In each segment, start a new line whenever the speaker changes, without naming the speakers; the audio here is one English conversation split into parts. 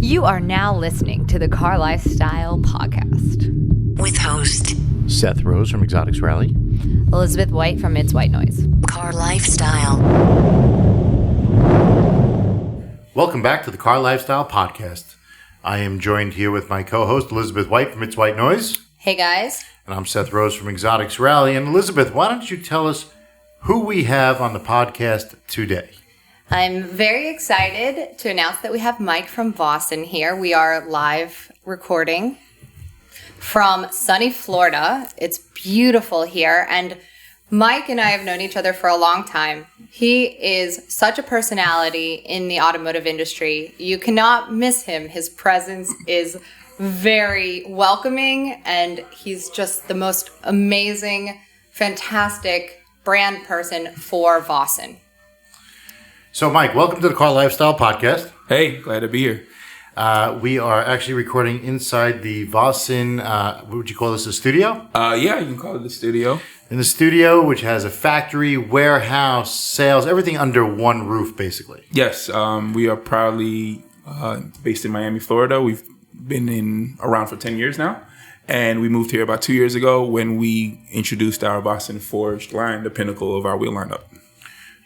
You are now listening to the CarLifestyle podcast.
With host
Seth Rose from Exotics Rally.
Elizabeth White from It's White Noise.
CarLifestyle.
Welcome back to the CarLifestyle podcast. I am joined here with my co-host Elizabeth White from It's White Noise.
Hey guys.
And I'm Seth Rose from Exotics Rally. And Elizabeth, why don't you tell us who we have on the podcast today?
I'm very excited to announce that we have Mike from Vossen here. We are live recording from sunny Florida. It's beautiful here. And Mike and I have known each other for a long time. He is such a personality in the automotive industry. You cannot miss him. His presence is very welcoming, and he's just the most amazing, fantastic brand person for Vossen.
So, Mike, welcome to the CarLifestyle podcast.
Hey, glad to be here.
We are actually recording inside the Vossen, what would you call this, a studio?
Yeah, you can call it the studio.
In the studio, which has a factory, warehouse, sales, everything under one roof, basically.
Yes, we are proudly based in Miami, Florida. We've been around for 10 years now. And we moved here about 2 years ago when we introduced our Vossen Forged line, the pinnacle of our wheel lineup.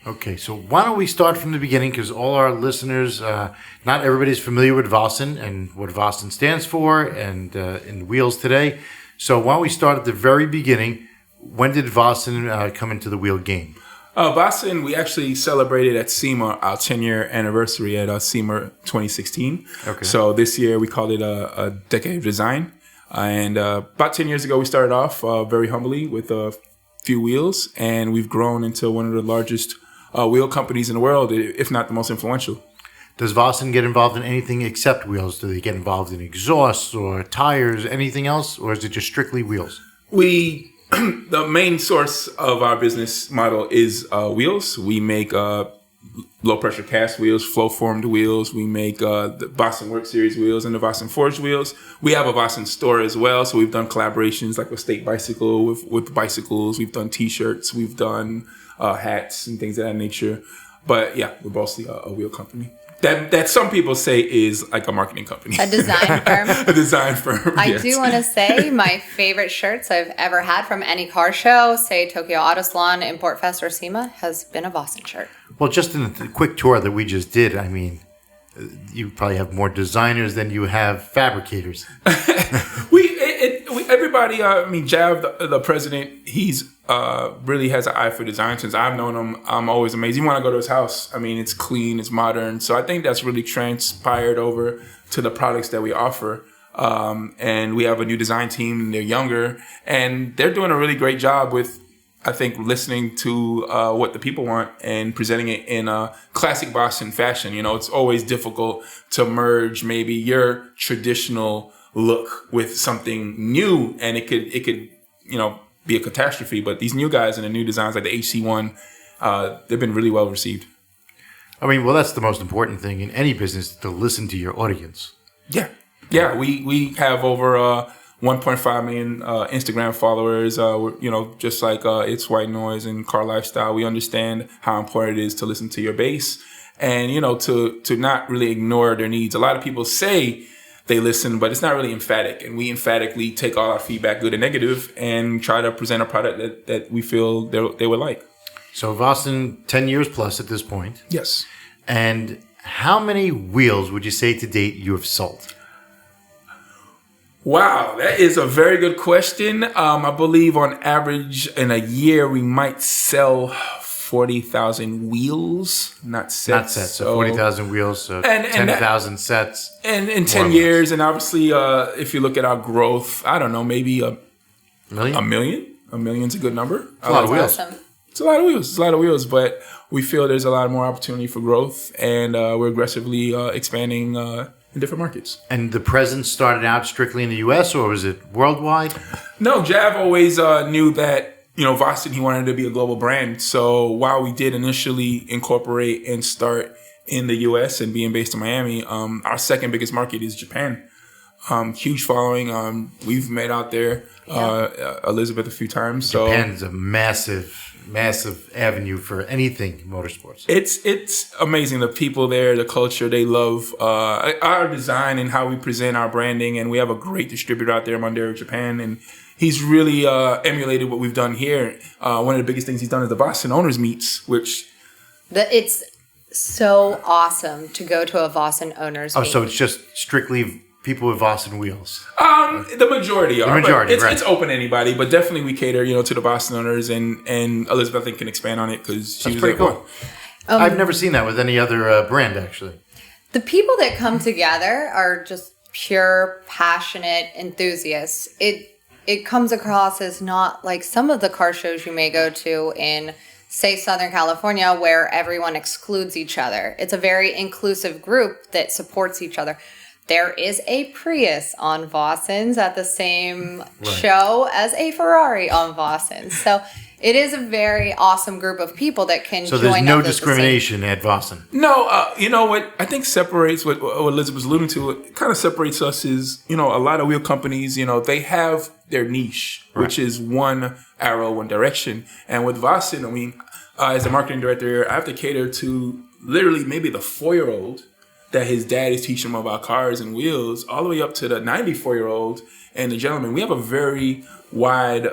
Okay, so why don't we start from the beginning, because all our listeners, not everybody's familiar with Vossen and what Vossen stands for and in wheels today. So why don't we start at the very beginning? When did Vossen come into the wheel game?
Vossen, we actually celebrated at SEMA our 10-year anniversary at SEMA 2016.
Okay.
So this year we called it a decade of design. And about 10 years ago, we started off very humbly with a few wheels, and we've grown into one of the largest wheel companies in the world, if not the most influential.
Does Vossen get involved in anything except wheels? Do they get involved in exhausts or tires, anything else, or is it just strictly wheels?
The main source of our business model is wheels. We make low pressure cast wheels, flow formed wheels. We make the Vossen Work Series wheels and the Vossen Forged wheels. We have a Vossen store as well. So we've done collaborations like with State Bicycle, with bicycles. We've done T-shirts. We've done hats and things of that nature. But yeah, we're mostly a wheel company. That some people say is like a marketing company.
A design firm.
A design firm,
I
yes.
do want to say my favorite shirts I've ever had from any car show, say Tokyo Auto Salon, Import Fest, or SEMA, has been a Vossen shirt.
Well, just in the quick tour that we just did, I mean, you probably have more designers than you have fabricators.
Everybody, Jav, the president, he's really has an eye for design. Since I've known him, I'm always amazed. You want to go to his house. I mean, it's clean, it's modern. So I think that's really transpired over to the products that we offer. And we have a new design team, and they're younger, and they're doing a really great job with, I think, listening to what the people want and presenting it in a classic Vossen fashion. You know, it's always difficult to merge maybe your traditional look with something new, and it could be a catastrophe. But these new guys and the new designs like the HC1, they've been really well received.
I mean, well, that's the most important thing in any business, to listen to your audience.
Yeah. We have over 1.5 million Instagram followers. Just like It's White Noise and CarLifestyle, we understand how important it is to listen to your base and to not really ignore their needs. A lot of people say they listen, but it's not really emphatic. And we emphatically take all our feedback, good and negative, and try to present a product that we feel they would like.
So Vossen, 10 years plus at this point.
Yes.
And how many wheels would you say to date you have sold?
Wow, that is a very good question. I believe on average in a year we might sell 40,000 wheels, not sets.
Not sets, so 40,000 wheels, so 10,000 sets.
And in 10 years, and obviously if you look at our growth, I don't know, maybe a million? A million's a good number.
It's a lot of wheels.
Awesome.
It's a lot of wheels, but we feel there's a lot more opportunity for growth, and we're aggressively expanding in different markets.
And the presence started out strictly in the U.S., or was it worldwide?
No, Jav always knew that, Vossen, he wanted to be a global brand. So while we did initially incorporate and start in the U.S. and being based in Miami, our second biggest market is Japan. Huge following. We've met out there, Elizabeth, a few times.
Japan's a massive massive avenue for anything motorsports.
It's amazing. The people there, the culture, they love our design and how we present our branding. And we have a great distributor out there, Mondeo Japan, and he's really emulated what we've done here. One of the biggest things he's done is the VOSSEN Owners Meets, which...
It's so awesome to go to a VOSSEN Owners Meet.
So it's just strictly people with VOSSEN wheels.
The majority are.
Right.
It's open to anybody, but definitely we cater, to the VOSSEN owners, and Elizabeth, I think, can expand on it because she was
pretty cool. I've never seen that with any other brand, actually.
The people that come together are just pure, passionate enthusiasts. It comes across as not like some of the car shows you may go to in, say, Southern California, where everyone excludes each other. It's a very inclusive group that supports each other. There is a Prius on Vossen's at the same show as a Ferrari on Vossen's. So it is a very awesome group of people that can join up.
So there's no discrimination at Vossen?
No. You know what I think separates what Elizabeth was alluding to, it kind of separates us is, a lot of wheel companies, they have their niche, which is one arrow, one direction. And with Vossen, I mean, as a marketing director, I have to cater to literally maybe the 4-year-old that his dad is teaching him about cars and wheels, all the way up to the 94-year-old and the gentleman. We have a very wide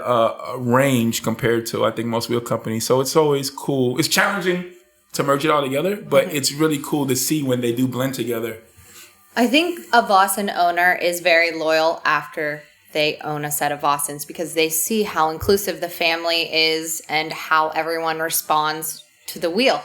range compared to, I think, most wheel companies. So it's always cool. It's challenging to merge it all together, but it's really cool to see when they do blend together.
I think a Vossen owner is very loyal after they own a set of Vossens because they see how inclusive the family is and how everyone responds to the wheel.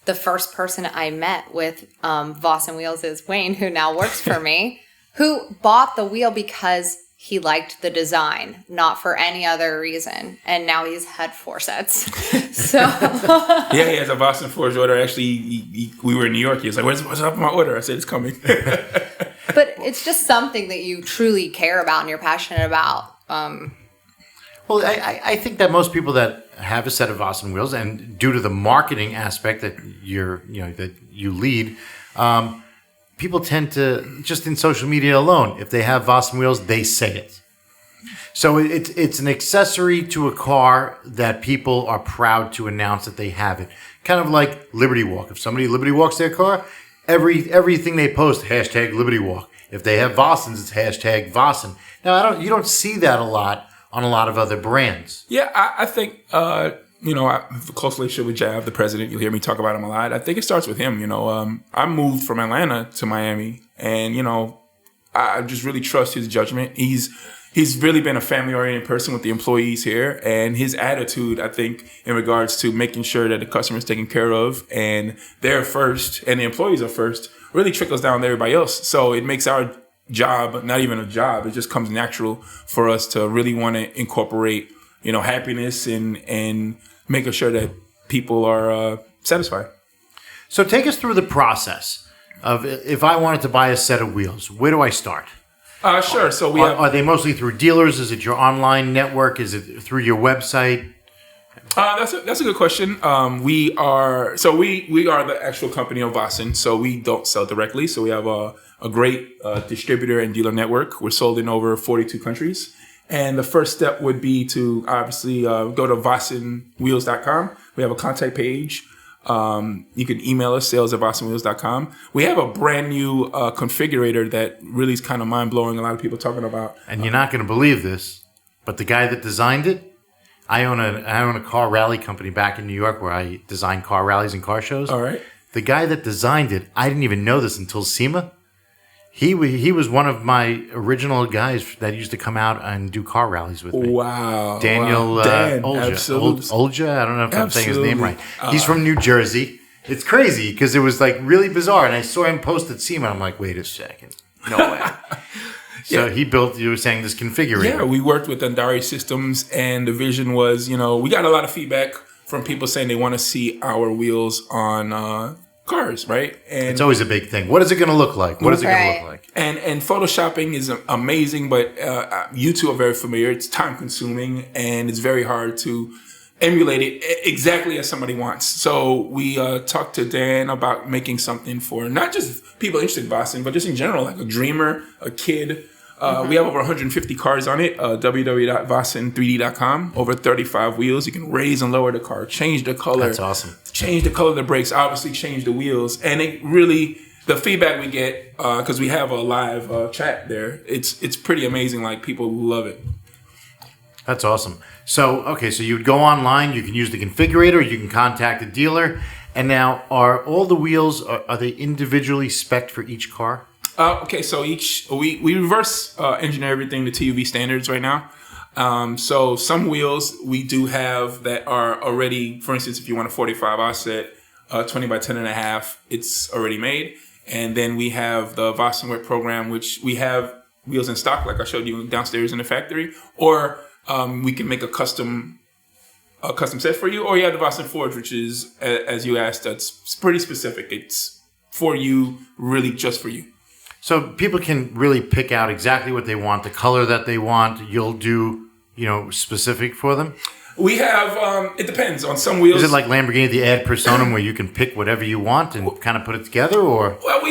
The first person I met with Vossen Wheels is Wayne, who now works for me, who bought the wheel because he liked the design, not for any other reason. And now he's had 4 sets. So
yeah, he has a Vossen Forge order. Actually, we were in New York. He was like, what's up with my order? I said, it's coming.
But it's just something that you truly care about and you're passionate about.
Well, I think that most people that have a set of Vossen wheels, and due to the marketing aspect that that you lead, people tend to, just in social media alone, if they have Vossen wheels, they say it. So it's an accessory to a car that people are proud to announce that they have it. Kind of like Liberty Walk. If somebody Liberty Walks their car, everything they post, hashtag Liberty Walk. If they have Vossens, it's hashtag Vossen. Now, you don't see that a lot on a lot of other brands.
Yeah, I think, I have a close relationship with Jav, the president. You'll hear me talk about him a lot. I think it starts with him. I moved from Atlanta to Miami, and, I just really trust his judgment. He's really been a family-oriented person with the employees here, and his attitude, I think, in regards to making sure that the customer is taken care of and they're first and the employees are first, really trickles down to everybody else. So it makes our job not even a job. It just comes natural for us to really want to incorporate, happiness and making sure that people are satisfied.
So take us through the process of, if I wanted to buy a set of wheels, where do I start?
Sure. So
are they mostly through dealers? Is it your online network? Is it through your website?
That's a good question. We are the actual company of Vossen, so we don't sell directly. So we have a great distributor and dealer network. We're sold in over 42 countries. And the first step would be to obviously go to VossenWheels.com. We have a contact page. You can email us, sales@VossenWheels.com. We have a brand new configurator that really is kind of mind-blowing. A lot of people talking about.
And you're not going to believe this, but the guy that designed it, I own a car rally company back in New York where I design car rallies and car shows.
All right.
The guy that designed it, I didn't even know this until SEMA. He was one of my original guys that used to come out and do car rallies with me.
Wow.
Daniel
Dan,
Olja. Olja? I don't know if I'm saying his name right. He's from New Jersey. It's crazy because it was like really bizarre. And I saw him post at SEMA. I'm like, wait a second. No way. So he built, you were saying, this configurator.
Yeah, we worked with Andari Systems, and the vision was, we got a lot of feedback from people saying they want to see our wheels on cars, right? And
it's always a big thing. What is it going to look like? What is it going to look like?
And photoshopping is amazing, but you two are very familiar. It's time consuming, and it's very hard to emulate it exactly as somebody wants. So we talked to Dan about making something for not just people interested in Vossen, but just in general, like a dreamer, a kid, We have over 150 cars on it. www.vossen3d.com. Over 35 wheels. You can raise and lower the car, change the color.
That's awesome.
Change the color of the brakes, obviously change the wheels. And it really, the feedback we get, because we have a live chat there, it's pretty amazing. Like, people love it.
That's awesome. So you would go online, you can use the configurator, you can contact the dealer. And now, are all the wheels, are they individually spec'd for each car?
So we reverse engineer everything to TUV standards right now. So some wheels we do have that are already, for instance, if you want a 45 offset, 20 by 10.5, it's already made. And then we have the VOSSEN Wheel program, which we have wheels in stock, like I showed you downstairs in the factory, or we can make a custom set for you, or you have the VOSSEN Forge, which is, as you asked, that's pretty specific. It's for you, really just for you.
So people can really pick out exactly what they want, the color that they want. You'll do, specific for them?
We have, it depends on some wheels.
Is it like Lamborghini, the ad personam, where you can pick whatever you want and kind of put it together, or?
Well,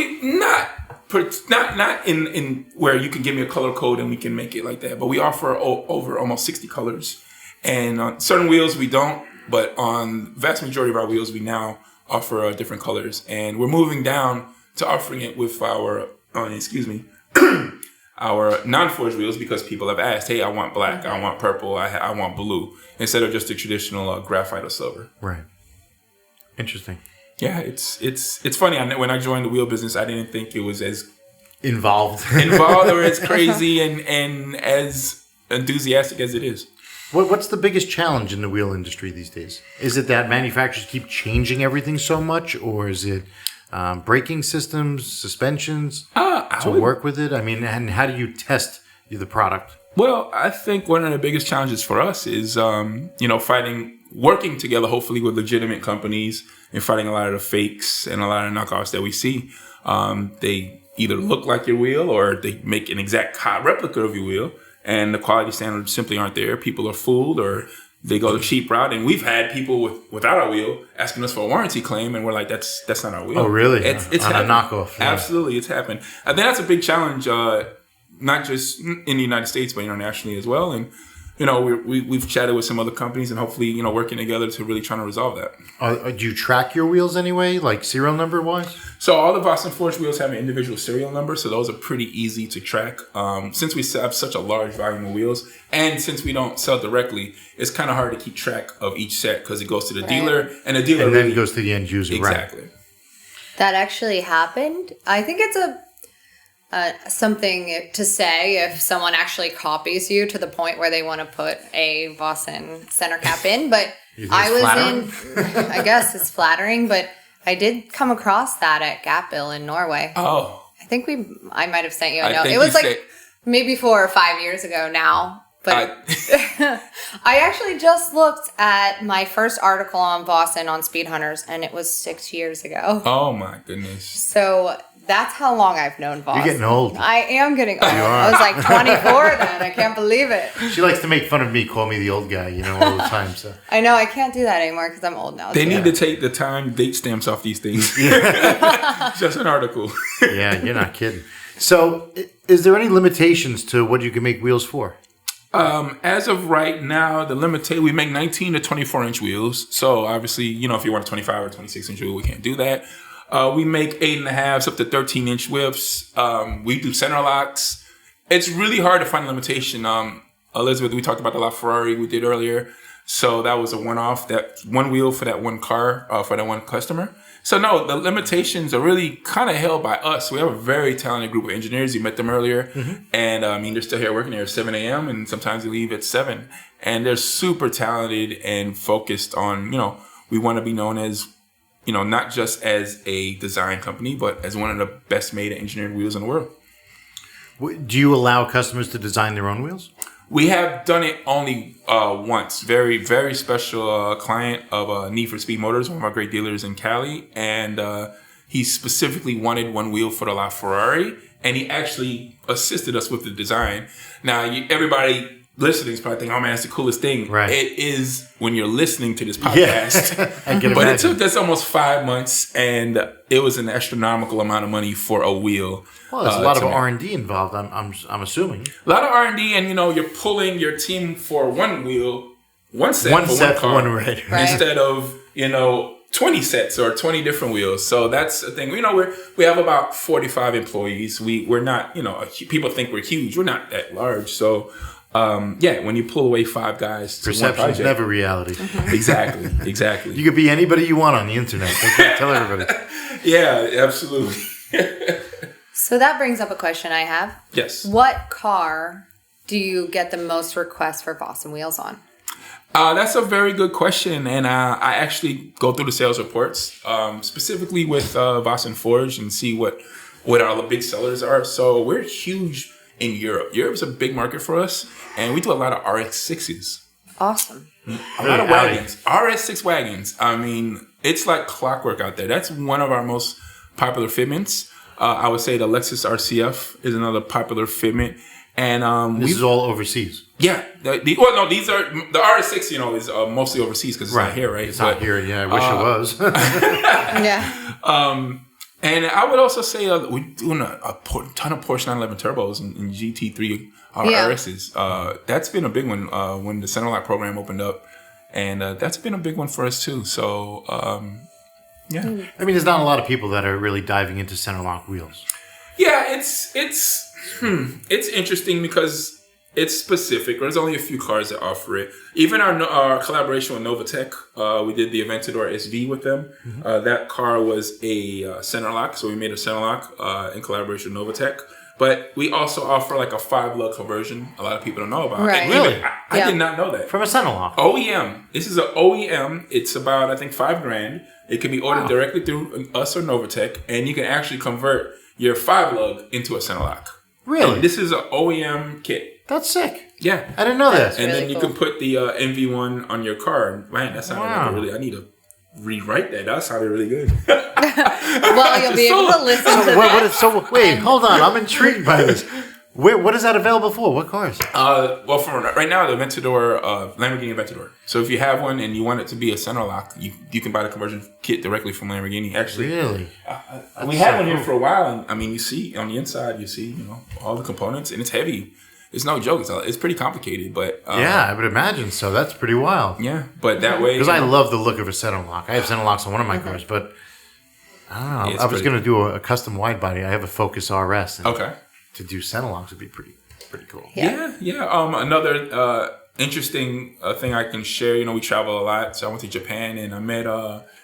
not in where you can give me a color code and we can make it like that. But we offer over almost 60 colors. And on certain wheels we don't, but on vast majority of our wheels we now offer different colors. And we're moving down to offering it with our our non-forged wheels, because people have asked, hey, I want black, I want purple, I want blue, instead of just the traditional graphite or silver.
Right. Interesting.
Yeah, it's funny. When I joined the wheel business, I didn't think it was as
Involved
or as crazy and as enthusiastic as it is.
What's the biggest challenge in the wheel industry these days? Is it that manufacturers keep changing everything so much, or is it braking systems, suspensions to work with it? I mean, and how do you test the product?
Well, I think one of the biggest challenges for us is, working together, hopefully with legitimate companies, and fighting a lot of the fakes and a lot of knockoffs that we see. They either look like your wheel or they make an exact replica of your wheel, and the quality standards simply aren't there. People are fooled, or they go the cheap route. And we've had people without our wheel asking us for a warranty claim, and we're like, that's not our wheel.
Oh, really?
It's
on
happened.
A knockoff. Yeah.
Absolutely, it's happened. I think that's a big challenge, not just in the United States, but internationally as well. And we've chatted with some other companies, and hopefully, working together to really try to resolve that.
Do you track your wheels anyway, like serial number wise?
So all the VOSSEN Forge wheels have an individual serial number, so those are pretty easy to track. Since we have such a large volume of wheels, and since we don't sell directly, it's kind of hard to keep track of each set because it goes to the dealer, and the dealer
then it goes to the end user.
Exactly.
Right.
That actually happened. I think it's something to say if someone actually copies you to the point where they want to put a Vossen center cap in. But I guess it's flattering, but I did come across that at Gapville in Norway.
Oh.
I think I might have sent you a note. It was maybe 4 or 5 years ago now. But I actually just looked at my first article on Vossen on Speed Hunters, and it was 6 years ago.
Oh my goodness.
So that's how long I've known Vossen.
You're getting old.
I am getting old. I was like 24 then. I can't believe it.
She likes to make fun of me, call me the old guy, all the time. So
I know I can't do that anymore because I'm old now.
They need to take the date stamps off these things. Just an article.
Yeah, you're not kidding. So is there any limitations to what you can make wheels for?
As of right now, we make 19 to 24 inch wheels. So obviously, if you want a 25 or 26 inch wheel, we can't do that. We make 8.5s up to 13 inch whips. We do center locks. It's really hard to find a limitation. Elizabeth, we talked about the LaFerrari we did earlier. So that was a one-off, that one wheel for that one car, for that one customer. So no, the limitations are really kind of held by us. We have a very talented group of engineers. You met them earlier. Mm-hmm. And they're still here working here at 7 a.m. and sometimes they leave at 7. And they're super talented and focused on, we want to be known as, not just as a design company, but as one of the best made engineered wheels in the world.
Do you allow customers to design their own wheels?
We have done it only once. Very, very special client of Need for Speed Motors, one of our great dealers in Cali. And he specifically wanted one wheel for the LaFerrari. And he actually assisted us with the design. Now, everybody listeners probably think, oh man, it's the coolest thing.
Right.
It is when you're listening to this podcast.
I can
But
imagine.
it took us almost 5 months, and it was an astronomical amount of money for a wheel.
Well, there's a lot of
to make.
R&D involved, I'm assuming.
A lot of R&D, and you're pulling your team for one wheel, one set
One
for
set
one
for
car,
one ride.
Right.
instead of 20 sets or 20 different wheels. So that's the thing. We have about 45 employees. We're not, people think we're huge. We're not that large. So when you pull away 5 guys to one
Perception is
project,
never reality.
exactly.
You could be anybody you want on the internet. Tell everybody.
Yeah, absolutely.
So that brings up a question I have.
Yes.
What car do you get the most requests for VOSSEN wheels on?
That's a very good question, and I actually go through the sales reports, specifically with Vossen Forge, and see what our big sellers are. So we're huge in Europe. Europe's a big market for us, and we do a lot of RX6s.
Awesome.
A lot of wagons. RS6 wagons. I mean, it's like clockwork out there. That's one of our most popular fitments. I would say the Lexus RCF is another popular fitment. And
This is all overseas.
yeah. These are the RS6. Is mostly overseas because it's not here, right?
It's not here. Yeah, I wish it was.
Yeah.
And I would also say we're doing a ton of Porsche 911 turbos and GT3 RSs. That's been a big one when the Centerlock program opened up, and that's been a big one for us too. So yeah.
I mean, there's not a lot of people that are really diving into center lock wheels.
Yeah, it's interesting because it's specific. There's only a few cars that offer it. Even our collaboration with Novatech, we did the Aventador SV with them. Mm-hmm. That car was a center lock, so we made a center lock in collaboration with Novatech. But we also offer like a 5-lug conversion. A lot of people don't know about.
Right.
And
Really?
even I did not know that.
From a center lock.
OEM. This is an OEM. It's about, I think, $5,000. It can be ordered directly through us or Novatech, and you can actually convert your 5-lug into a center lock.
Really?
And this is an OEM kit.
That's sick.
Yeah.
I didn't know that.
And
really
then you
cool.
can put the NV1 on your car. Man, that sounded like I need to rewrite that. That sounded really good.
Well, you'll be able to listen to that.
Wait, hold on. I'm intrigued by this. What is that available for? What cars?
Well, for right now, the Aventador, Lamborghini Aventador. So if you have one and you want it to be a center lock, you can buy the conversion kit directly from Lamborghini. Actually,
Really?
we had one here for a while, and I mean, you see on the inside, all the components, and it's heavy. It's no joke. It's pretty complicated, but
Yeah, I would imagine so. That's pretty wild.
yeah. But that way,
Because I love the look of a center lock. I have center locks on one of my cars, but I don't know.
It's
I was
pretty
going to do a custom wide body. I have a Focus RS. And
okay.
to do center locks would be pretty cool.
Yeah.
Yeah. Another interesting thing I can share. We travel a lot. So I went to Japan and I met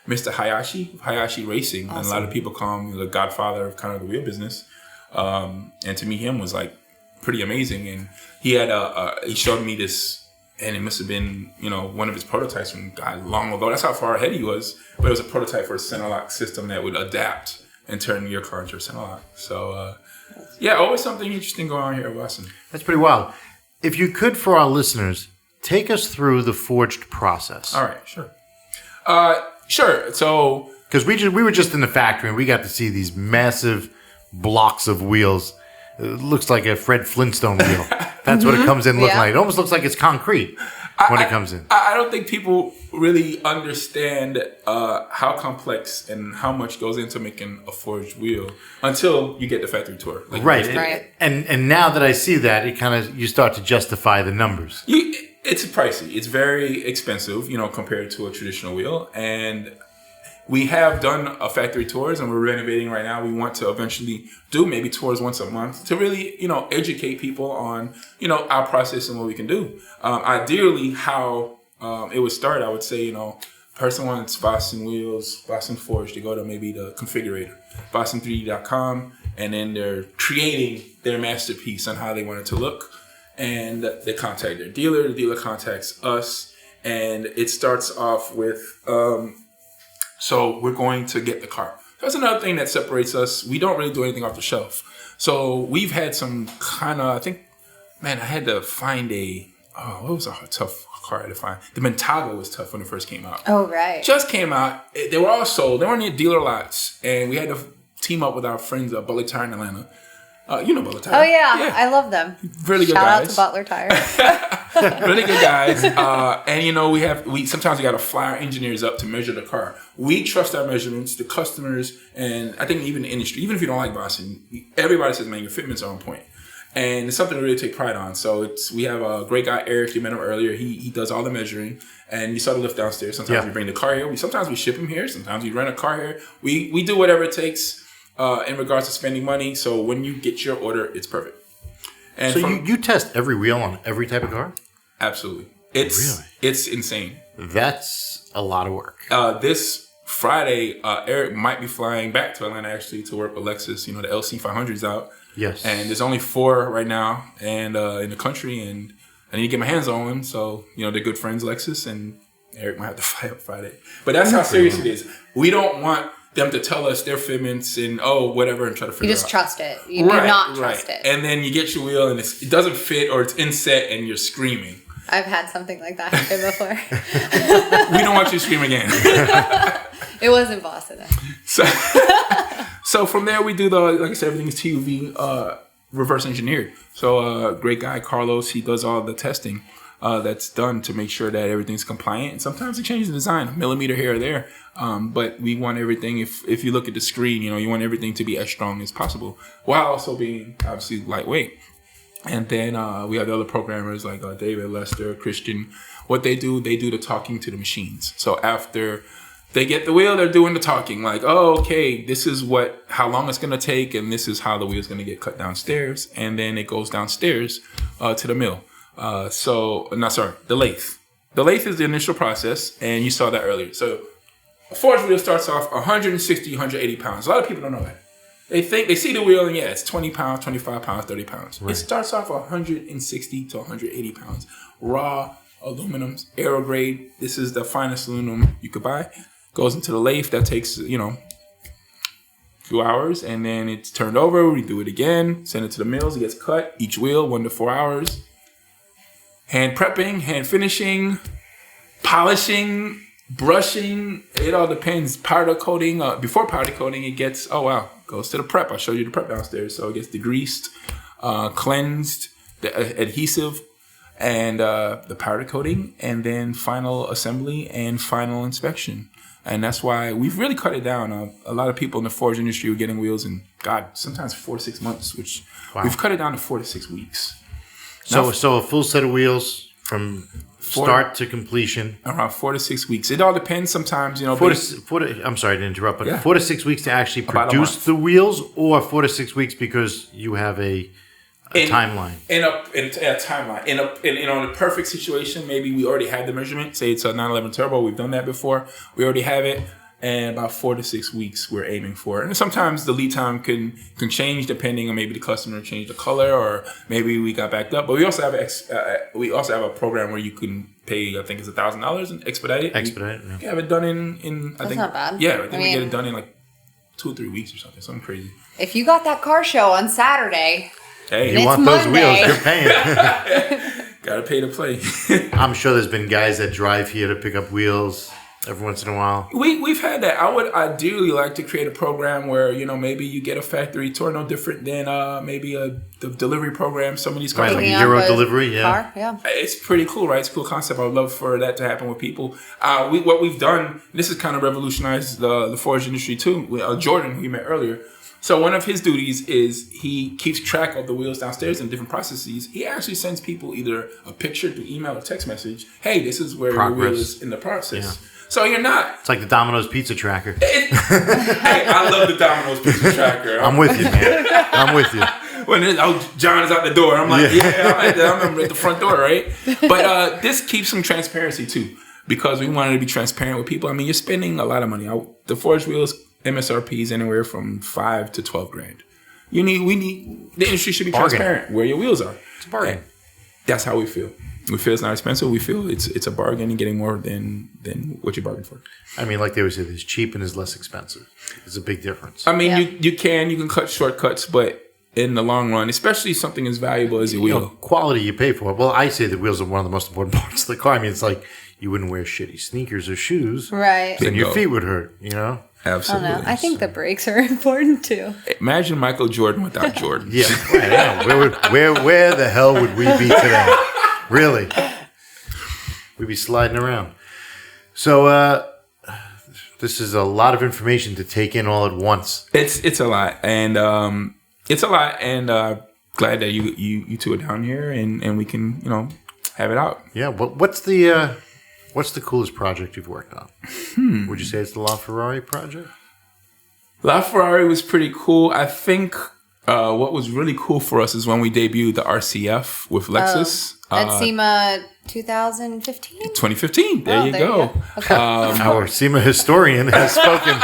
Mr. Hayashi Racing.
Awesome.
And a lot of people call him the godfather of kind of the wheel business. And to meet him was like pretty amazing. And he had he showed me this, and it must have been one of his prototypes from long ago. That's how far ahead he was. But it was a prototype for a center lock system that would adapt and turn your car into a center lock. So. Yeah, always something interesting going on here at Vossen.
That's pretty wild. If you could, for our listeners, take us through the forged process.
All right, sure. Sure. So,
Because we were just in the factory and we got to see these massive blocks of wheels. It looks like a Fred Flintstone wheel. That's what it comes in looking
Yeah.
like. It almost looks like it's concrete when it comes in.
I don't think people really understand how complex and how much goes into making a forged wheel until you get the factory tour. Like,
Right.
Right.
And now that I see that, you start to justify the numbers.
It's pricey. It's very expensive, compared to a traditional wheel. And we have done a factory tours, and we're renovating right now. We want to eventually do maybe tours once a month to really, educate people on, our process and what we can do. Ideally, how it would start, I would say, person wants Vossen wheels, Vossen Forge, to go to maybe the configurator, vossen3d.com, and then they're creating their masterpiece on how they want it to look. And they contact their dealer. The dealer contacts us, and it starts off with, so we're going to get the car. That's another thing that separates us. We don't really do anything off the shelf. So we've had some kind of, I had to find what was a tough car to find? The Mentago was tough when it first came out.
Oh, right.
Just came out. They were all sold. They weren't in dealer lots. And we had to team up with our friends at Bullet Tire in Atlanta. You know Butler Tire.
Oh yeah, I love them.
Really good
Shout
guys.
out to Butler Tire.
Really good guys. And you know, we sometimes we got to fly our engineers up to measure the car. We trust our measurements, the customers, and I think even the industry. Even if you don't like Vossen, everybody says, man, your fitments are on point. And it's something to really take pride on. So we have a great guy, Eric. You met him earlier. He does all the measuring, and you saw the lift downstairs. Sometimes we bring the car here. Sometimes we ship him here. Sometimes we rent a car here. We do whatever it takes in regards to spending money. So when you get your order, it's perfect. And
so you test every wheel on every type of car?
Absolutely. It's insane.
That's a lot of work.
This Friday, Eric might be flying back to Atlanta actually to work with Lexus. You know, the LC 500's out. Yes. And there's only 4 right now and in the country, and I need to get my hands on one. So, you know, they're good friends, Lexus, and Eric might have to fly up Friday. But that's how serious it is. We don't want them to tell us their fitments and whatever and try to figure it out.
You just trust it. You do not trust it.
And then you get your wheel and it doesn't fit or it's inset and you're screaming.
I've had something like that happen before.
We don't want you to scream again.
It wasn't Vossen.
So from there we do like I said, everything is TUV reverse engineered. So great guy Carlos, he does all the testing that's done to make sure that everything's compliant. And sometimes they change the design, a millimeter here or there. But we want everything, if you look at the screen, you know, you want everything to be as strong as possible while also being obviously lightweight. And then we have the other programmers like David, Lester, Christian. What they do the talking to the machines. So after they get the wheel, they're doing the talking. Like, oh, okay, this is how long it's going to take, and this is how the wheel's going to get cut downstairs. And then it goes downstairs to the mill. The lathe. The lathe is the initial process, and you saw that earlier. So a forged wheel starts off 160, 180 pounds. A lot of people don't know that. They see the wheel and it's 20 pounds, 25 pounds, 30 pounds. Right. It starts off 160 to 180 pounds. Raw aluminum, aero grade. This is the finest aluminum you could buy. Goes into the lathe. That takes, a few hours, and then it's turned over. We do it again, send it to the mills. It gets cut. Each wheel, 1 to 4 hours. Hand prepping, hand finishing, polishing, brushing. It all depends. Powder coating. Before powder coating, it gets, goes to the prep. I'll show you the prep downstairs. So it gets degreased, cleansed, the adhesive, and the powder coating, and then final assembly and final inspection. And that's why we've really cut it down. A lot of people in the forge industry were getting wheels in, sometimes 4 to 6 months, which we've cut it down to 4 to 6 weeks.
So a full set of wheels from start to completion.
Around 4 to 6 weeks. It all depends sometimes, I'm
sorry to interrupt, but 4 to 6 weeks to actually produce the wheels, or 4 to 6 weeks because you have a timeline. In a
timeline. In a perfect situation, maybe we already had the measurement. Say it's a 911 turbo. We've done that before. We already have it. And about 4 to 6 weeks we're aiming for. And sometimes the lead time can change depending on maybe the customer changed the color, or maybe we got backed up. But we also have a program where you can pay, I think it's $1,000 and expedite it. We have it done in
That's not bad.
Yeah, I think we get it done in like 2 or 3 weeks or something crazy.
If you got that car show on Saturday,
you want those Monday. Wheels, you're paying.
Gotta pay to play.
I'm sure there's been guys that drive here to pick up wheels every once in a while.
We've had that. I would ideally like to create a program where, maybe you get a factory tour, no different than maybe the delivery program. Some of these cars,
like a Euro delivery,
car, yeah.
It's pretty cool, right? It's a cool concept. I would love for that to happen with people. What we've done, this has kind of revolutionized the forge industry too. Jordan, who you met earlier. So one of his duties is he keeps track of the wheels downstairs in different processes. He actually sends people either a picture through email or text message. Hey, this is where your wheel is in the process. Yeah. So you're not.
It's like the Domino's pizza tracker.
Hey, I love the Domino's pizza tracker.
I'm with you, man. I'm with you.
When John is out the door, I'm like, I'm at the front door, right? But this keeps some transparency too, because we wanted to be transparent with people. I mean, you're spending a lot of money. The forged wheels MSRP is anywhere from $5,000 to $12,000. The industry should be transparent where your wheels are.
It's a bargain.
And that's how we feel. We feel it's not expensive. We feel it's a bargain and getting more than what you bargained for.
I mean, like they always say, there's cheap and there's less expensive. There's a big difference.
I mean, you can cut shortcuts, but in the long run, especially something as valuable as a wheel.
Quality you pay for. Well, I say the wheels are one of the most important parts of the car. I mean, it's like you wouldn't wear shitty sneakers or shoes.
Right.
Then your feet would hurt,
I
Absolutely.
don't know. I think the brakes are important too.
Imagine Michael Jordan without Jordan.
Yeah, right. Yeah. Where the hell would we be today? Really, we'd be sliding around. So this is a lot of information to take in all at once.
It's a lot, and glad that you two are down here and we can have it out.
Yeah. What's the coolest project you've worked on? Would you say it's the LaFerrari project?
LaFerrari was pretty cool. I think what was really cool for us is when we debuted the RCF with Lexus.
At SEMA 2015?
2015. There you go.
Okay.
Our SEMA historian has spoken.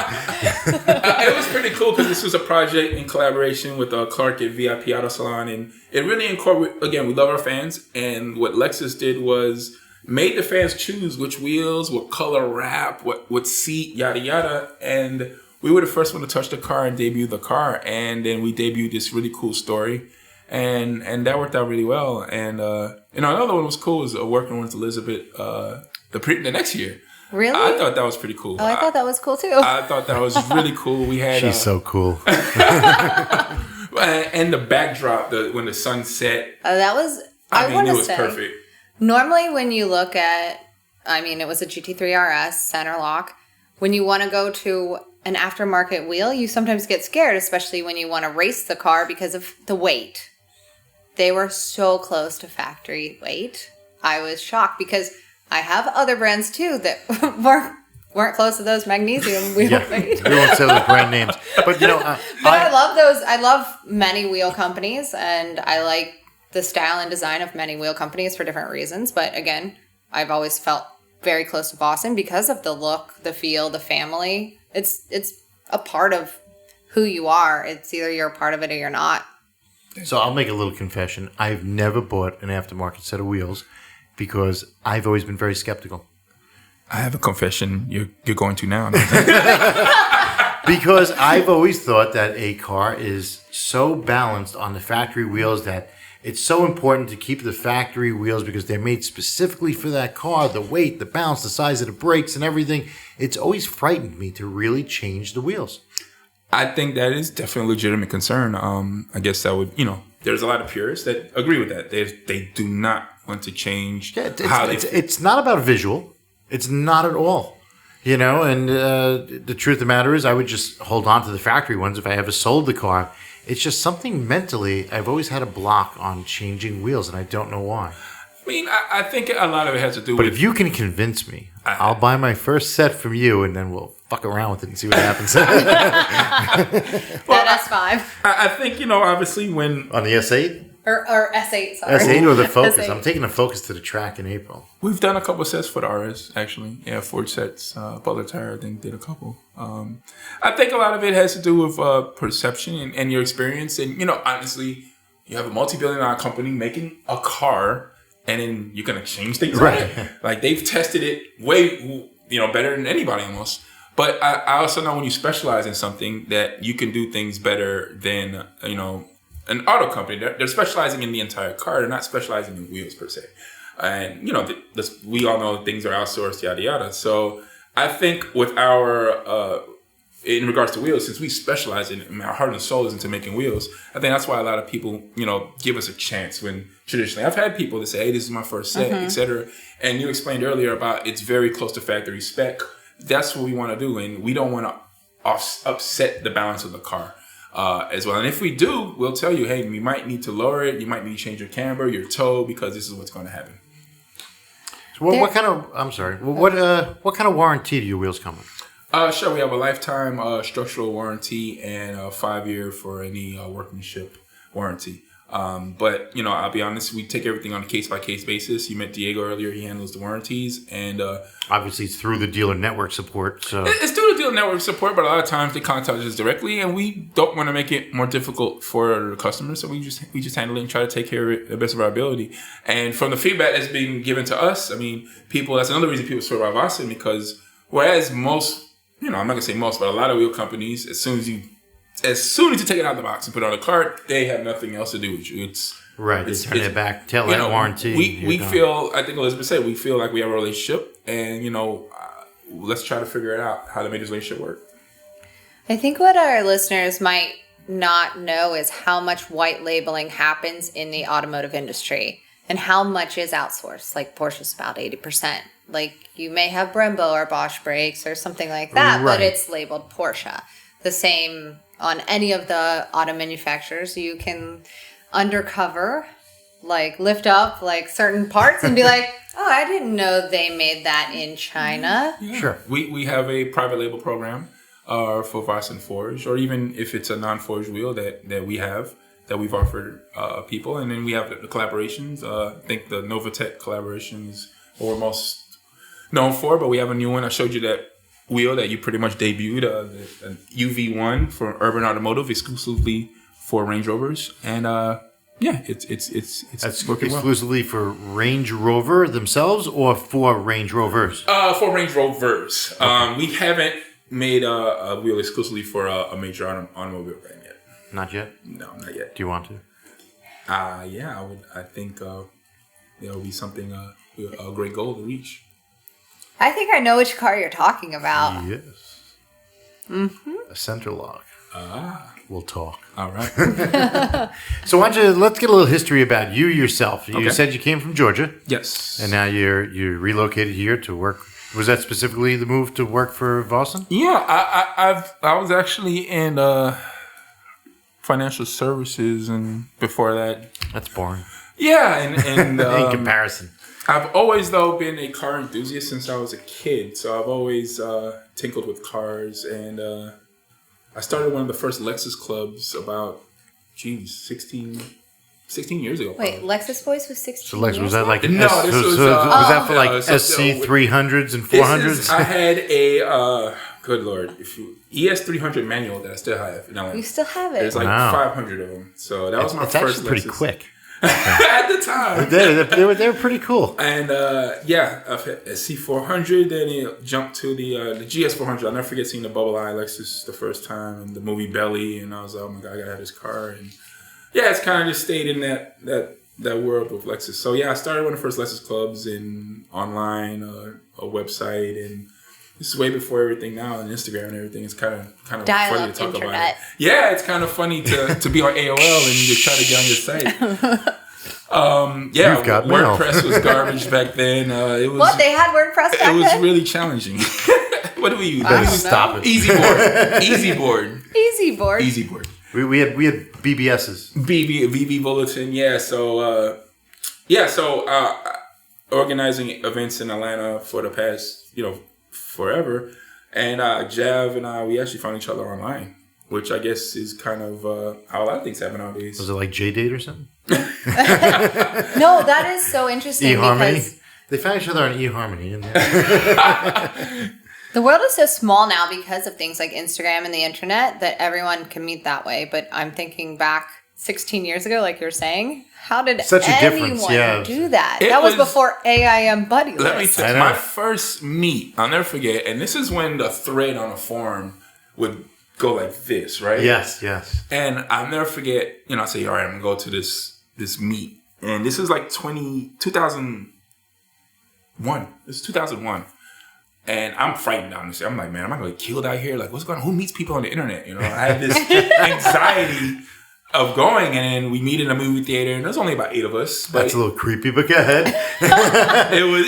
It was pretty cool because this was a project in collaboration with Clark at VIP Auto Salon, and it really incorporated. Again, we love our fans, and what Lexus did was made the fans choose which wheels, what color wrap, what seat, yada yada, and we were the first one to touch the car and debut the car, and then we debuted this really cool story, and that worked out really well. And another one was cool was working with Elizabeth the next year.
Really?
I thought that was pretty cool.
Oh, I thought that was cool too.
I thought that was really cool. We had
She's so cool.
and the backdrop, when the sun set.
That was.
It was perfect.
Normally, when you look at, it was a GT3 RS center lock. When you want to go to an aftermarket wheel, you sometimes get scared, especially when you want to race the car because of the weight. They were so close to factory weight. I was shocked because I have other brands too that weren't close to those magnesium wheel weight.
We won't say those brand names, but
I love those. I love many wheel companies, and I like the style and design of many wheel companies for different reasons. But again, I've always felt very close to VOSSEN because of the look, the feel, the family. It's a part of who you are. It's either you're a part of it or you're not.
So I'll make a little confession. I've never bought an aftermarket set of wheels because I've always been very skeptical.
I have a confession you're going to now.
Because I've always thought that a car is so balanced on the factory wheels that it's so important to keep the factory wheels because they're made specifically for that car, the weight, the balance, the size of the brakes and everything. It's always frightened me to really change the wheels.
I think that is definitely a legitimate concern. I guess that would, there's a lot of purists that agree with that. They do not want to change how they feel.
It's not about visual. It's not at all. And the truth of the matter is I would just hold on to the factory ones if I ever sold the car. It's just something mentally, I've always had a block on changing wheels, and I don't know why.
I think a lot of it has to do with...
But if you can convince me, I'll buy my first set from you, and then we'll fuck around with it and see what happens.
That S5.
I think, obviously when...
On the S8?
Or S8, sorry.
S8 or the Focus?
S8.
I'm taking the Focus to the track in April.
We've done a couple of sets for the RS, actually. Yeah, Ford sets. Butler Tire, I think, did a couple. I think a lot of it has to do with perception and your experience. And, honestly, you have a multi-billion-dollar company making a car, and then you're going to change things.
Right.
Like, they've tested it way, better than anybody almost. But I also know when you specialize in something that you can do things better than, an auto company. They're specializing in the entire car. They're not specializing in wheels per se. And, we all know things are outsourced, yada, yada. So I think with our, in regards to wheels, since we specialize in our heart and soul is into making wheels, I think that's why a lot of people, give us a chance when traditionally I've had people that say, hey, this is my first set, et cetera. And you explained earlier about it's very close to factory spec. That's what we want to do. And we don't want to upset the balance of the car. As well. And if we do, we'll tell you, hey, we might need to lower it. You might need to change your camber, your toe, because this is what's going to happen.
So what kind of, I'm sorry, what kind of warranty do your wheels come with?
Sure, we have a lifetime structural warranty and a 5-year for any workmanship warranty. But, I'll be honest, we take everything on a case-by-case basis. You met Diego earlier. He handles the warranties. And
obviously, it's through the dealer network support. So
it's through the dealer network support, but a lot of times they contact us directly, and we don't want to make it more difficult for the customers. So we just handle it and try to take care of it the best of our ability. And from the feedback that's being given to us, that's another reason people swear by VOSSEN, because whereas most, I'm not going to say most, but a lot of wheel companies, as soon as you take it out of the box and put it on a cart, they have nothing else to do with you.
They turn it back, tell that warranty.
We feel, I think Elizabeth said, we feel like we have a relationship, and let's try to figure it out how to make this relationship work.
I think what our listeners might not know is how much white labeling happens in the automotive industry and how much is outsourced. Like Porsche's about 80%. Like you may have Brembo or Bosch brakes or something like that,
Right.
but it's labeled Porsche. The same on any of the auto manufacturers. You can undercover, like lift up like certain parts and be like, oh, I didn't know they made that in China.
Yeah.
Sure.
We have a private label program for VOSSEN Forge, or even if it's a non-forged wheel that we have, that we've offered people. And then we have the collaborations. I think the Novatech collaboration is what we're most known for, but we have a new one. I showed you that wheel that you pretty much debuted, the UV1 for Urban Automotive, exclusively for Range Rovers. And it's
That's
working well.
exclusively for Range Rover themselves or for Range Rovers?
For Range Rovers. Okay. We haven't made a wheel exclusively for a major automobile brand yet.
Not yet?
No, not yet.
Do you want to?
Yeah, I would. I think there'll be something, a great goal to reach.
I think I know which car you're talking about.
Yes. A center lock. We'll talk.
All right.
So let's get a little history about you yourself. You said you came from Georgia.
Yes.
And now you're relocated here to work. Was that specifically the move to work for Vossen?
Yeah, I was actually in financial services, and before that,
That's boring.
yeah, and
In comparison.
I've always though been a car enthusiast since I was a kid. So I've always tinkled with cars, and I started one of the first Lexus clubs about 16 years ago.
Wait, Lexus Boys was 16
So Lex,
years
was that
ago?
like
No, this was,
was that for like
so-
SC 300s and 400s?
I had a good lord, ES300 manual that I still have.
You still have it.
There's like
Wow.
500 of them. So that was my
It's
first
actually pretty
Lexus.
quick.
At the time.
They were pretty cool.
And I've had a C400, then it jumped to the GS400. I'll never forget seeing the Bubble Eye Lexus the first time, and the movie Belly, and I was like, oh my god, I gotta have this car. And yeah, it's kind of just stayed in that world with Lexus. So yeah, I started one of the first Lexus clubs in online, a website, and this is way before everything now, and Instagram and everything. It's kind of funny to talk about it. Yeah, it's kind of funny to be on AOL and you try to get on your site. Yeah,
You've got mail.
WordPress was garbage back then. It was
What? They had WordPress back
it was
then?
really challenging. What do we use?
I don't
Stop
know.
it.
Easy board.
Easy board.
We had BBSs.
BB Bulletin. Yeah. So organizing events in Atlanta for the past forever, and Jav and I, we actually found each other online, which I guess is kind of how a lot of things happen nowadays.
Was it like J-Date or something?
No, that is so interesting
eHarmony?
because
They found each other on eHarmony.
the world is so small now because of things like Instagram and the internet that everyone can meet that way. But I'm thinking back 16 years ago, like you're saying, how did
Such a difference,
anyone
yeah.
do that?
It
That was
was-
before AIM Buddy List.
Let me tell
I
you,
know.
my first meet, I'll never forget, and this is when the thread on a forum would go like this, right?
Yes.
And I'll never forget, I say, all right, I'm going to go to this meet. And this is like 2001. This is 2001. And I'm frightened, honestly. I'm like, man, am I going to get killed out here? Like, what's going on? Who meets people on the internet? I had this anxiety of going, and we meet in a movie theater, and there's only about 8 of us. But
That's a little creepy, but go ahead.
it was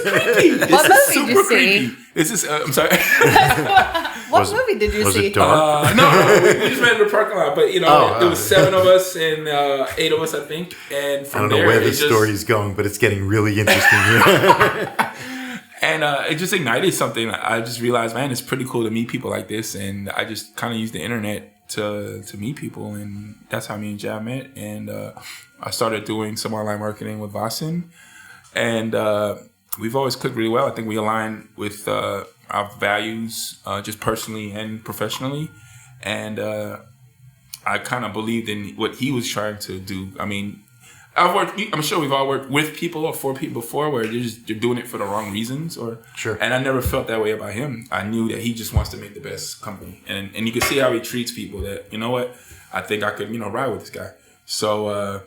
creepy.
What movie did you see?
This is, I'm sorry.
What movie did you
Was
see?
it dark?
No, we just met in the parking lot. But,
Oh,
there was 7 of us and 8 of us, I think. And
I
from
don't know
there,
where
it
this
just,
story's going, but it's getting really interesting here.
And it just ignited something. I just realized, man, it's pretty cool to meet people like this. And I just kind of used the internet to meet people. And that's how me and Jab met. And I started doing some online marketing with Vossen. And we've always clicked really well. I think we align with our values, just personally and professionally. And I kind of believed in what he was trying to do. I mean, I'm sure we've all worked with people or for people before where you're doing it for the wrong reasons.
Sure.
And I never felt that way about him. I knew that he just wants to make the best company. And you can see how he treats people that, you know what, I think I could, ride with this guy. So,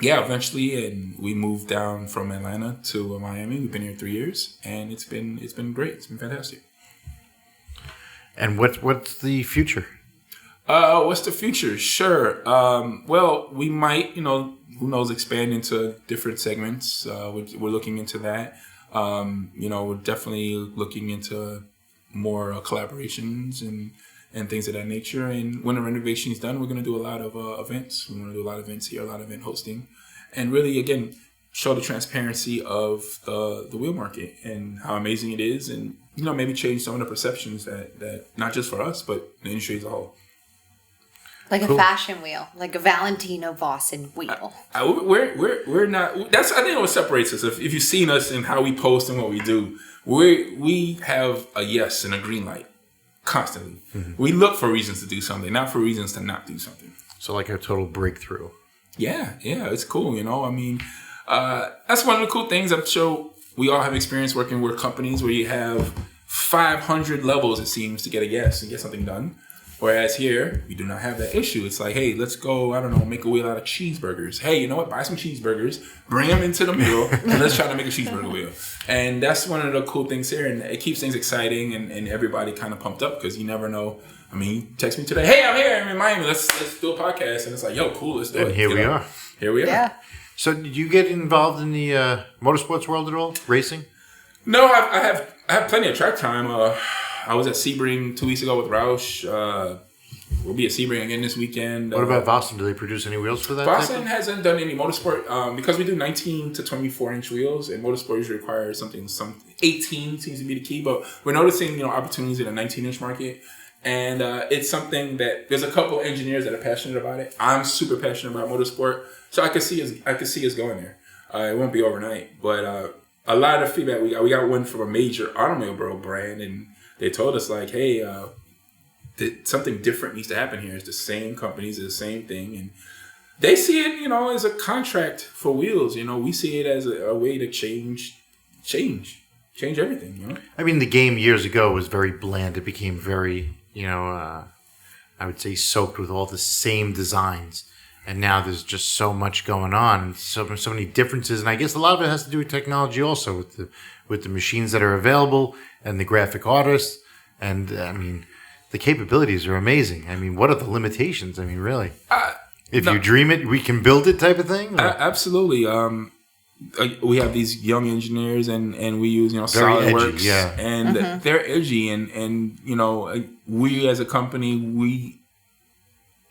eventually, and we moved down from Atlanta to Miami. We've been here 3 years, and it's been great. It's been fantastic.
And what's the future?
What's the future? Sure. Well, we might, who knows, expand into different segments. We're looking into that. We're definitely looking into more collaborations and things of that nature. And when the renovation is done, we're going to do a lot of events. We're going to do a lot of events here, a lot of event hosting, and really, again, show the transparency of the wheel market and how amazing it is, and maybe change some of the perceptions that not just for us, but the industry as a whole.
Like a fashion wheel, like a Valentino Vossen wheel.
We're not. That's, I think, what separates us. If you've seen us and how we post and what we do, we have a yes and a green light constantly. Mm-hmm. We look for reasons to do something, not for reasons to not do something.
So like a total breakthrough. Yeah,
it's cool. I mean, that's one of the cool things. I'm sure we all have experience working with companies where you have 500 levels, it seems, to get a yes and get something done. Whereas here, we do not have that issue. It's like, hey, let's go, I don't know, make a wheel out of cheeseburgers. Hey, you know what? Buy some cheeseburgers, bring them into the mill, and let's try to make a cheeseburger wheel. And that's one of the cool things here. And it keeps things exciting and everybody kind of pumped up, because you never know. I mean, you text me today, hey, I'm here, I'm in Miami, let's do a podcast. And it's like, yo, cool, let's do it.
And here we are.
Here we are.
Yeah.
So did you get involved in the motorsports world at all? Racing?
No, I have plenty of track time. I was at Sebring 2 weeks ago with Roush. We'll be at Sebring again this weekend.
What about Vossen? Do they produce any wheels for that?
Vossen hasn't done any motorsport because we do 19 to 24 inch wheels, and motorsport usually requires something 18 seems to be the key. But we're noticing opportunities in the 19 inch market, and it's something that there's a couple engineers that are passionate about it. I'm super passionate about motorsport, so I can see us going there. It won't be overnight, but a lot of feedback we got one from a major automobile brand, and they told us like, hey, that something different needs to happen here. It's the same companies, it's the same thing, and they see it, as a contract for wheels. We see it as a way to change everything.
I mean, the game years ago was very bland. It became very, I would say, soaked with all the same designs. And now there's just so much going on, and so many differences. And I guess a lot of it has to do with technology, also with the machines that are available and the graphic artists. And I mean, the capabilities are amazing. I mean, what are the limitations? I mean, really, if you dream it, we can build it, type of thing.
Absolutely. We have these young engineers, and we use SolidWorks,
yeah,
and they're edgy, and we as a company, we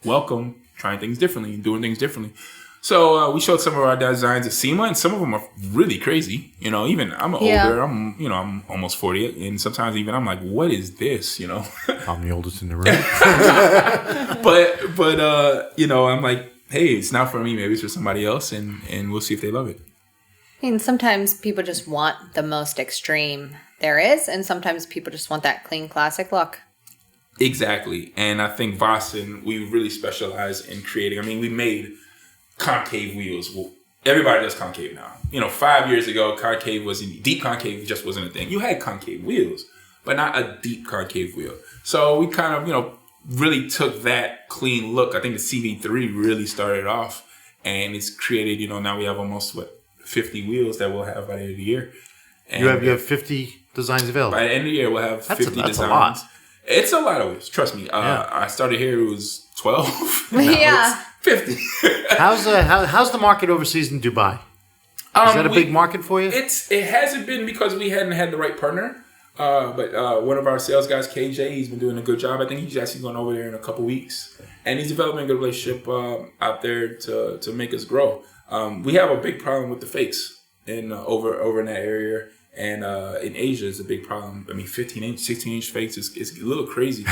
welcome trying things differently and doing things differently. So we showed some of our designs at SEMA, and some of them are really crazy. Even I'm older. I'm almost 40, and sometimes even I'm like, what is this?
I'm the oldest in the room.
but I'm like, hey, it's not for me. Maybe it's for somebody else, and we'll see if they love it.
I mean, sometimes people just want the most extreme there is, and sometimes people just want that clean, classic look.
Exactly. And I think Vossen, we really specialize in creating. I mean, we made concave wheels. Well, everybody does concave now. 5 years ago, deep concave just wasn't a thing. You had concave wheels, but not a deep concave wheel. So we kind of, really took that clean look. I think the CV3 really started off, and it's created, now we have almost 50 wheels that we'll have by the end of the year. And
you have 50 designs available.
By the end of the year, we'll have 50 designs.
A lot.
It's a lot of wheels. Trust me. I started here, it was 12.
Yeah.
It's 50.
How's the market overseas in Dubai? Is that a big market for you?
It hasn't been, because we hadn't had the right partner. But one of our sales guys, KJ, he's been doing a good job. I think he's actually going over there in a couple weeks, and he's developing a good relationship out there to make us grow. We have a big problem with the fakes over in that area. And in Asia, is a big problem. I mean, 15-inch, 16-inch fakes is a little crazy.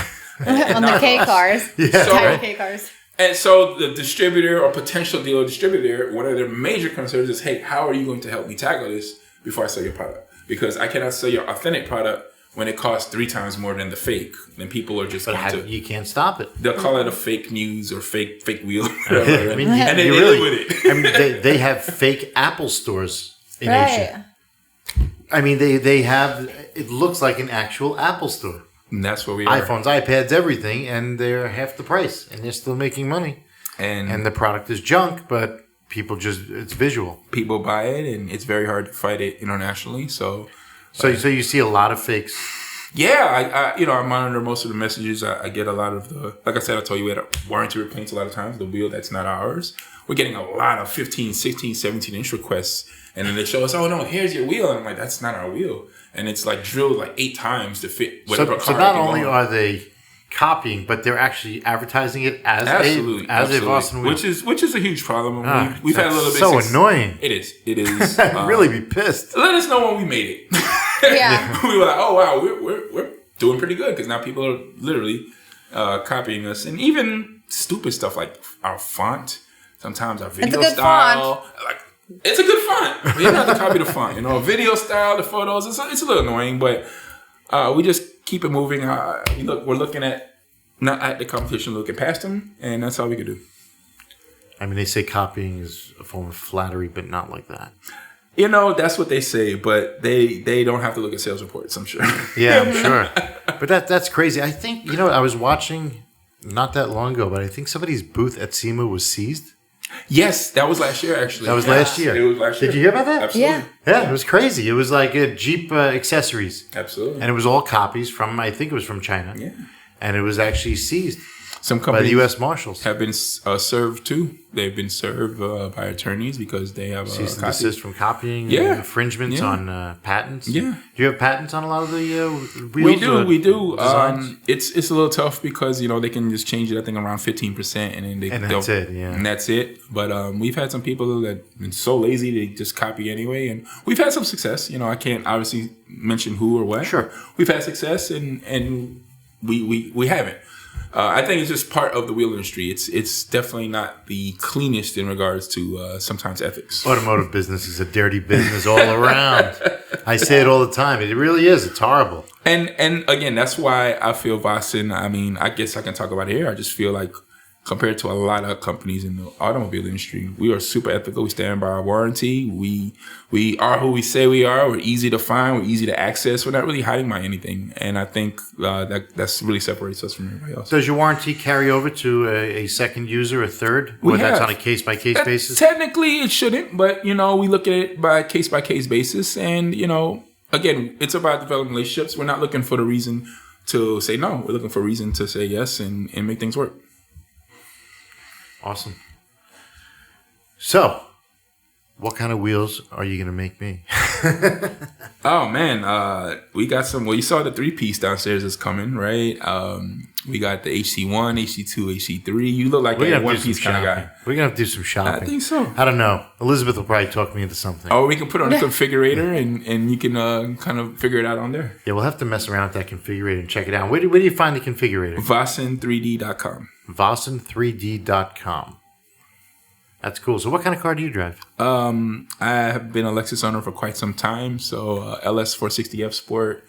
On the K cars.
Yeah.
K cars.
And so the distributor or potential dealer distributor, one of their major concerns is, hey, how are you going to help me tackle this before I sell your product? Because I cannot sell your authentic product when it costs 3 times more than the fake. Then people are just
you can't stop it.
They'll call it a fake news or fake wheel.
I mean,
and they live with it.
I mean, they have fake Apple stores in Asia. I mean, they have, it looks like an actual Apple store.
And that's where we are.
iPhones, iPads, everything, and they're half the price, and they're still making money. And the product is junk, but people it's visual.
People buy it, and it's very hard to fight it internationally. So
you see a lot of fakes
Yeah, I monitor most of the messages. I get a lot of the, like I said, I told you we had a warranty complaints a lot of times. The wheel that's not ours. We're getting a lot of 15, 16, 17 inch requests. And then they show us, oh no, here's your wheel. And I'm like, that's not our wheel. And it's like drilled like 8 times to fit whatever car.
So not only are they copying, but they're actually advertising it as a VOSSEN wheel.
Which is a huge problem. We've had a little bit
so annoying.
It is.
I'd really be pissed.
Let us know when we made it.
Yeah.
We were like, oh wow, we're doing pretty good, because now people are literally copying us, and even stupid stuff like our font. Sometimes our video style,
font.
Like it's a good font. We don't have to copy the font. Video style, the photos. It's a little annoying, but we just keep it moving. We're looking at not at the competition, looking past them, and that's all we can do.
I mean, they say copying is a form of flattery, but not like that.
That's what they say, but they don't have to look at sales reports, I'm sure.
Yeah, I'm sure. But that's crazy. I think, I was watching not that long ago, but I think somebody's booth at SEMA was seized.
Yes, that was last year, actually.
That was last year.
It was last year.
Did you hear about that?
Absolutely.
Yeah, it was crazy. It was like a Jeep accessories.
Absolutely.
And it was all copies from, I think it was from China.
Yeah.
And it was actually seized.
Some companies
by the U.S. Marshals
have been served too. They've been served by attorneys because they have
cease and desist from copying, infringements on patents.
Yeah,
do you have patents on a lot of the wheels?
We do. It's a little tough because they can just change it. I think around 15%, and then
that's it. Yeah,
and that's it. But we've had some people that have been so lazy they just copy anyway, and we've had some success. I can't obviously mention who or what.
Sure,
we've had success, and we haven't. I think it's just part of the wheel industry. It's definitely not the cleanest in regards to sometimes ethics.
Automotive business is a dirty business all around. I say it all the time. It really is. It's horrible.
And again, that's why I feel Vossen. I mean, I guess I can talk about it here. I just feel like compared to a lot of companies in the automobile industry, we are super ethical. We stand by our warranty. We are who we say we are. We're easy to find. We're easy to access. We're not really hiding by anything. And I think that's really separates us from everybody else.
Does your warranty carry over to a second user, a third? Or that's on a case-by-case basis?
Technically, it shouldn't. But, we look at it by case-by-case basis. And, again, it's about developing relationships. We're not looking for the reason to say no. We're looking for a reason to say yes and make things work.
Awesome. So, what kind of wheels are you going to make me?
Oh, man. We got some. Well, you saw the 3-piece downstairs is coming, right? We got the HC1, HC2, HC3. You look like a 1-piece kind of guy.
We're going to have to do some shopping.
I think so.
I don't know. Elizabeth will probably talk me into something.
Oh, we can put on a configurator and you can kind of figure it out on there.
Yeah, we'll have to mess around with that configurator and check it out. Where do you find the configurator?
VOSSEN3D.com.
VOSSEN3D.com. That's cool. So what kind of car do you drive?
I have been a Lexus owner for quite some time. So LS 460F Sport,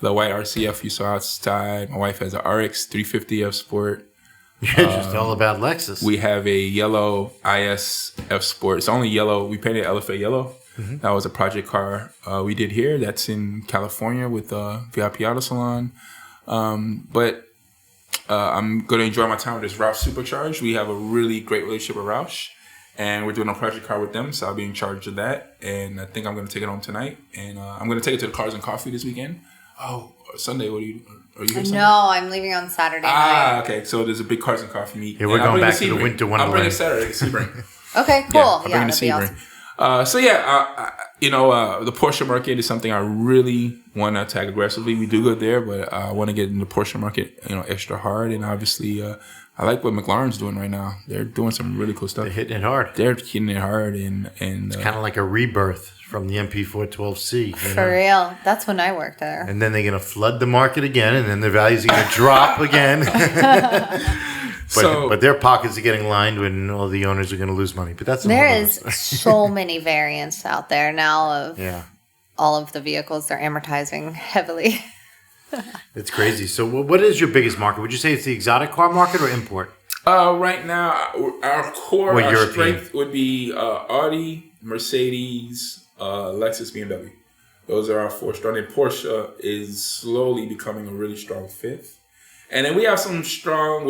the white RCF you saw outside. My wife has an RX 350F Sport.
You're just all about Lexus.
We have a yellow IS F Sport. It's only yellow. We painted LFA yellow. Mm-hmm. That was a project car we did here. That's in California with VIP Auto Salon. But I'm going to enjoy my time with this Roush Supercharged. We have a really great relationship with Roush. And we're doing a project car with them, so I'll be in charge of that. And I think I'm going to take it home tonight. And I'm going to take it to the Cars and Coffee this weekend. Oh, Sunday, are you here Sunday?
No, I'm leaving on Saturday night.
Okay. So there's a big Cars and Coffee meet.
Yeah, we're going back to the winter wonderland.
I'll bring it Saturday to Sebring.
Okay, cool.
I'll bring it to Sebring. Awesome. The Porsche market is something I really want to attack aggressively. We do good there, but I want to get in the Porsche market, extra hard. And obviously, I like what McLaren's doing right now. They're doing some really cool stuff.
They're hitting it hard.
and
it's kind of like a rebirth from the MP412C.
For real. That's when I worked there.
And then they're going to flood the market again, and then their values are going to drop again. But their pockets are getting lined when all the owners are going to lose money. But that's
there is so many variants out there now of all of the vehicles. They're amortizing heavily.
It's crazy. So what is your biggest market? Would you say it's the exotic car market or import?
Right now, our core strength would be Audi, Mercedes, Lexus, BMW. Those are our 4 strong. And Porsche is slowly becoming a really strong 5th. And then we have we're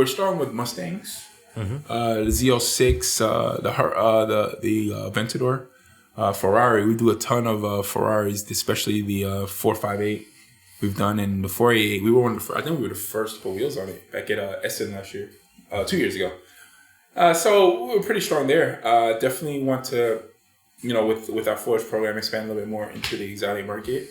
strong with Mustangs. Mm-hmm. The Z06, the Aventador. Ferrari, we do a ton of Ferraris, especially the 458. we've done in the 488. We were one of the, I think we were the first to put wheels on it back at Essen last year, 2 years ago. So we were pretty strong there. Definitely want to, with our Forge program, expand a little bit more into the exotic market.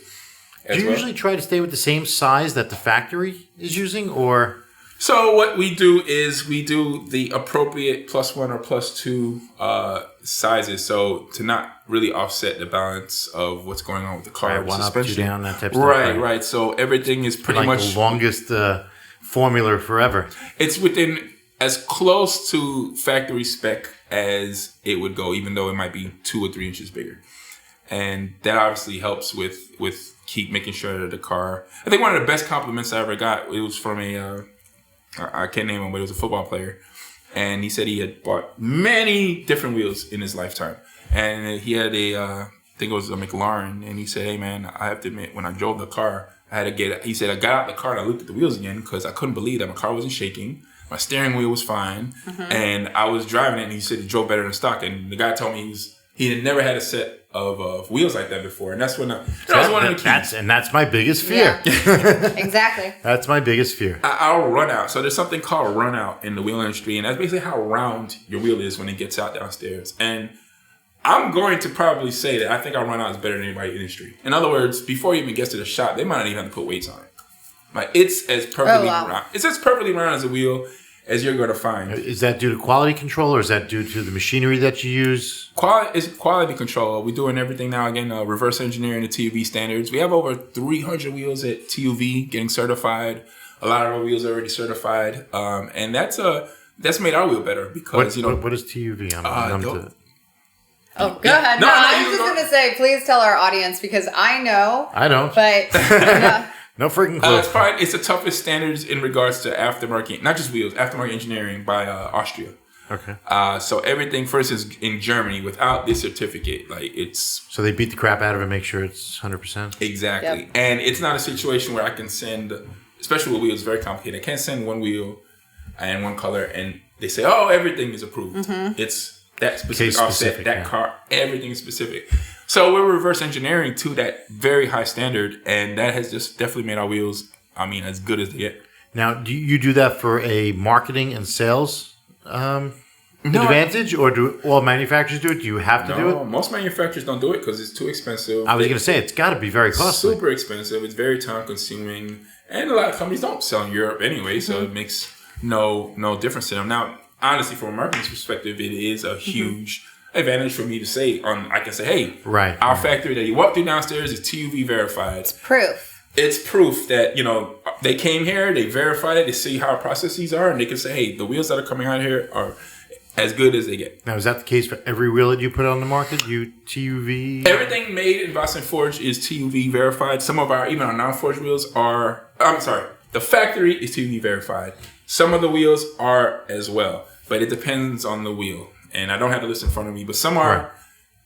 Do you usually try to stay with the same size that the factory is using, or?
So what we do is we do the appropriate +1 or +2 sizes, so to not really offset the balance of what's going on with the car.
Right, one up, two down, that type of stuff.
Right. So everything is pretty much
the longest formula forever.
It's within as close to factory spec as it would go, even though it might be 2 or 3 inches bigger. And that obviously helps with keep making sure that the car. I think one of the best compliments I ever got, it was from I can't name him, but it was a football player. And he said he had bought many different wheels in his lifetime. And he had I think it was a McLaren. And he said, hey man, I have to admit, when I drove the car, he said, I got out the car and I looked at the wheels again because I couldn't believe that my car wasn't shaking. My steering wheel was fine. And I was driving it and he said it drove better than stock. And the guy told me he had never had a set of wheels like that before. And that's when that was one of the keys.
That's my biggest fear.
Yeah. Exactly.
That's my biggest fear.
I'll run out. So there's something called run out in the wheel industry. And that's basically how round your wheel is when it gets out downstairs. And I'm going to probably say that I think our run out is better than anybody in the industry. In other words, before it even gets to the shop, they might not even have to put weights on it. Like it's as perfectly round. It's as perfectly round as a wheel as you're going to find.
Is that due to quality control, or is that due to the machinery that you use?
It's quality control. We're doing everything now. Again, reverse engineering the TUV standards. We have over 300 wheels at TUV getting certified. A lot of our wheels are already certified, and that's made our wheel better because
what is TUV?
Oh, go ahead. No, I was just going to say, please tell our audience because I know.
I don't.
But
no freaking clue.
It's the toughest standards in regards to aftermarket, not just wheels, aftermarket engineering by Austria.
Okay.
So everything, for instance, in Germany, without this certificate,
So they beat the crap out of it, make sure it's 100%?
Exactly. Yep. And it's not a situation where I can send, especially with wheels, very complicated. I can't send one wheel and one color and they say, oh, everything is approved. It's that specific offset, that car, everything is specific. So we're reverse engineering to that very high standard, and that has just definitely made our wheels, as good as they get.
Now, do you do that for a marketing and sales advantage, or do all manufacturers do it? Do you have to do it?
Most manufacturers don't do it because it's too expensive.
I was going to say, it's got to be very costly.
Super expensive. It's very time consuming, and a lot of companies don't sell in Europe anyway, so it makes no difference to them. Now, honestly, from a marketing perspective, it is a huge advantage for me to say I can say, hey, our factory that you walk through downstairs is TUV verified.
It's proof.
It's proof that, they came here, they verified it, they see how our processes are, and they can say, hey, the wheels that are coming out here are as good as they get.
Now, is that the case for every wheel that you put on the market? TUV?
Everything made in VOSSEN Forge is TUV verified. Some of even our non-forged wheels the factory is TUV verified. Some of the wheels are as well, but it depends on the wheel. And I don't have the list in front of me, but some are,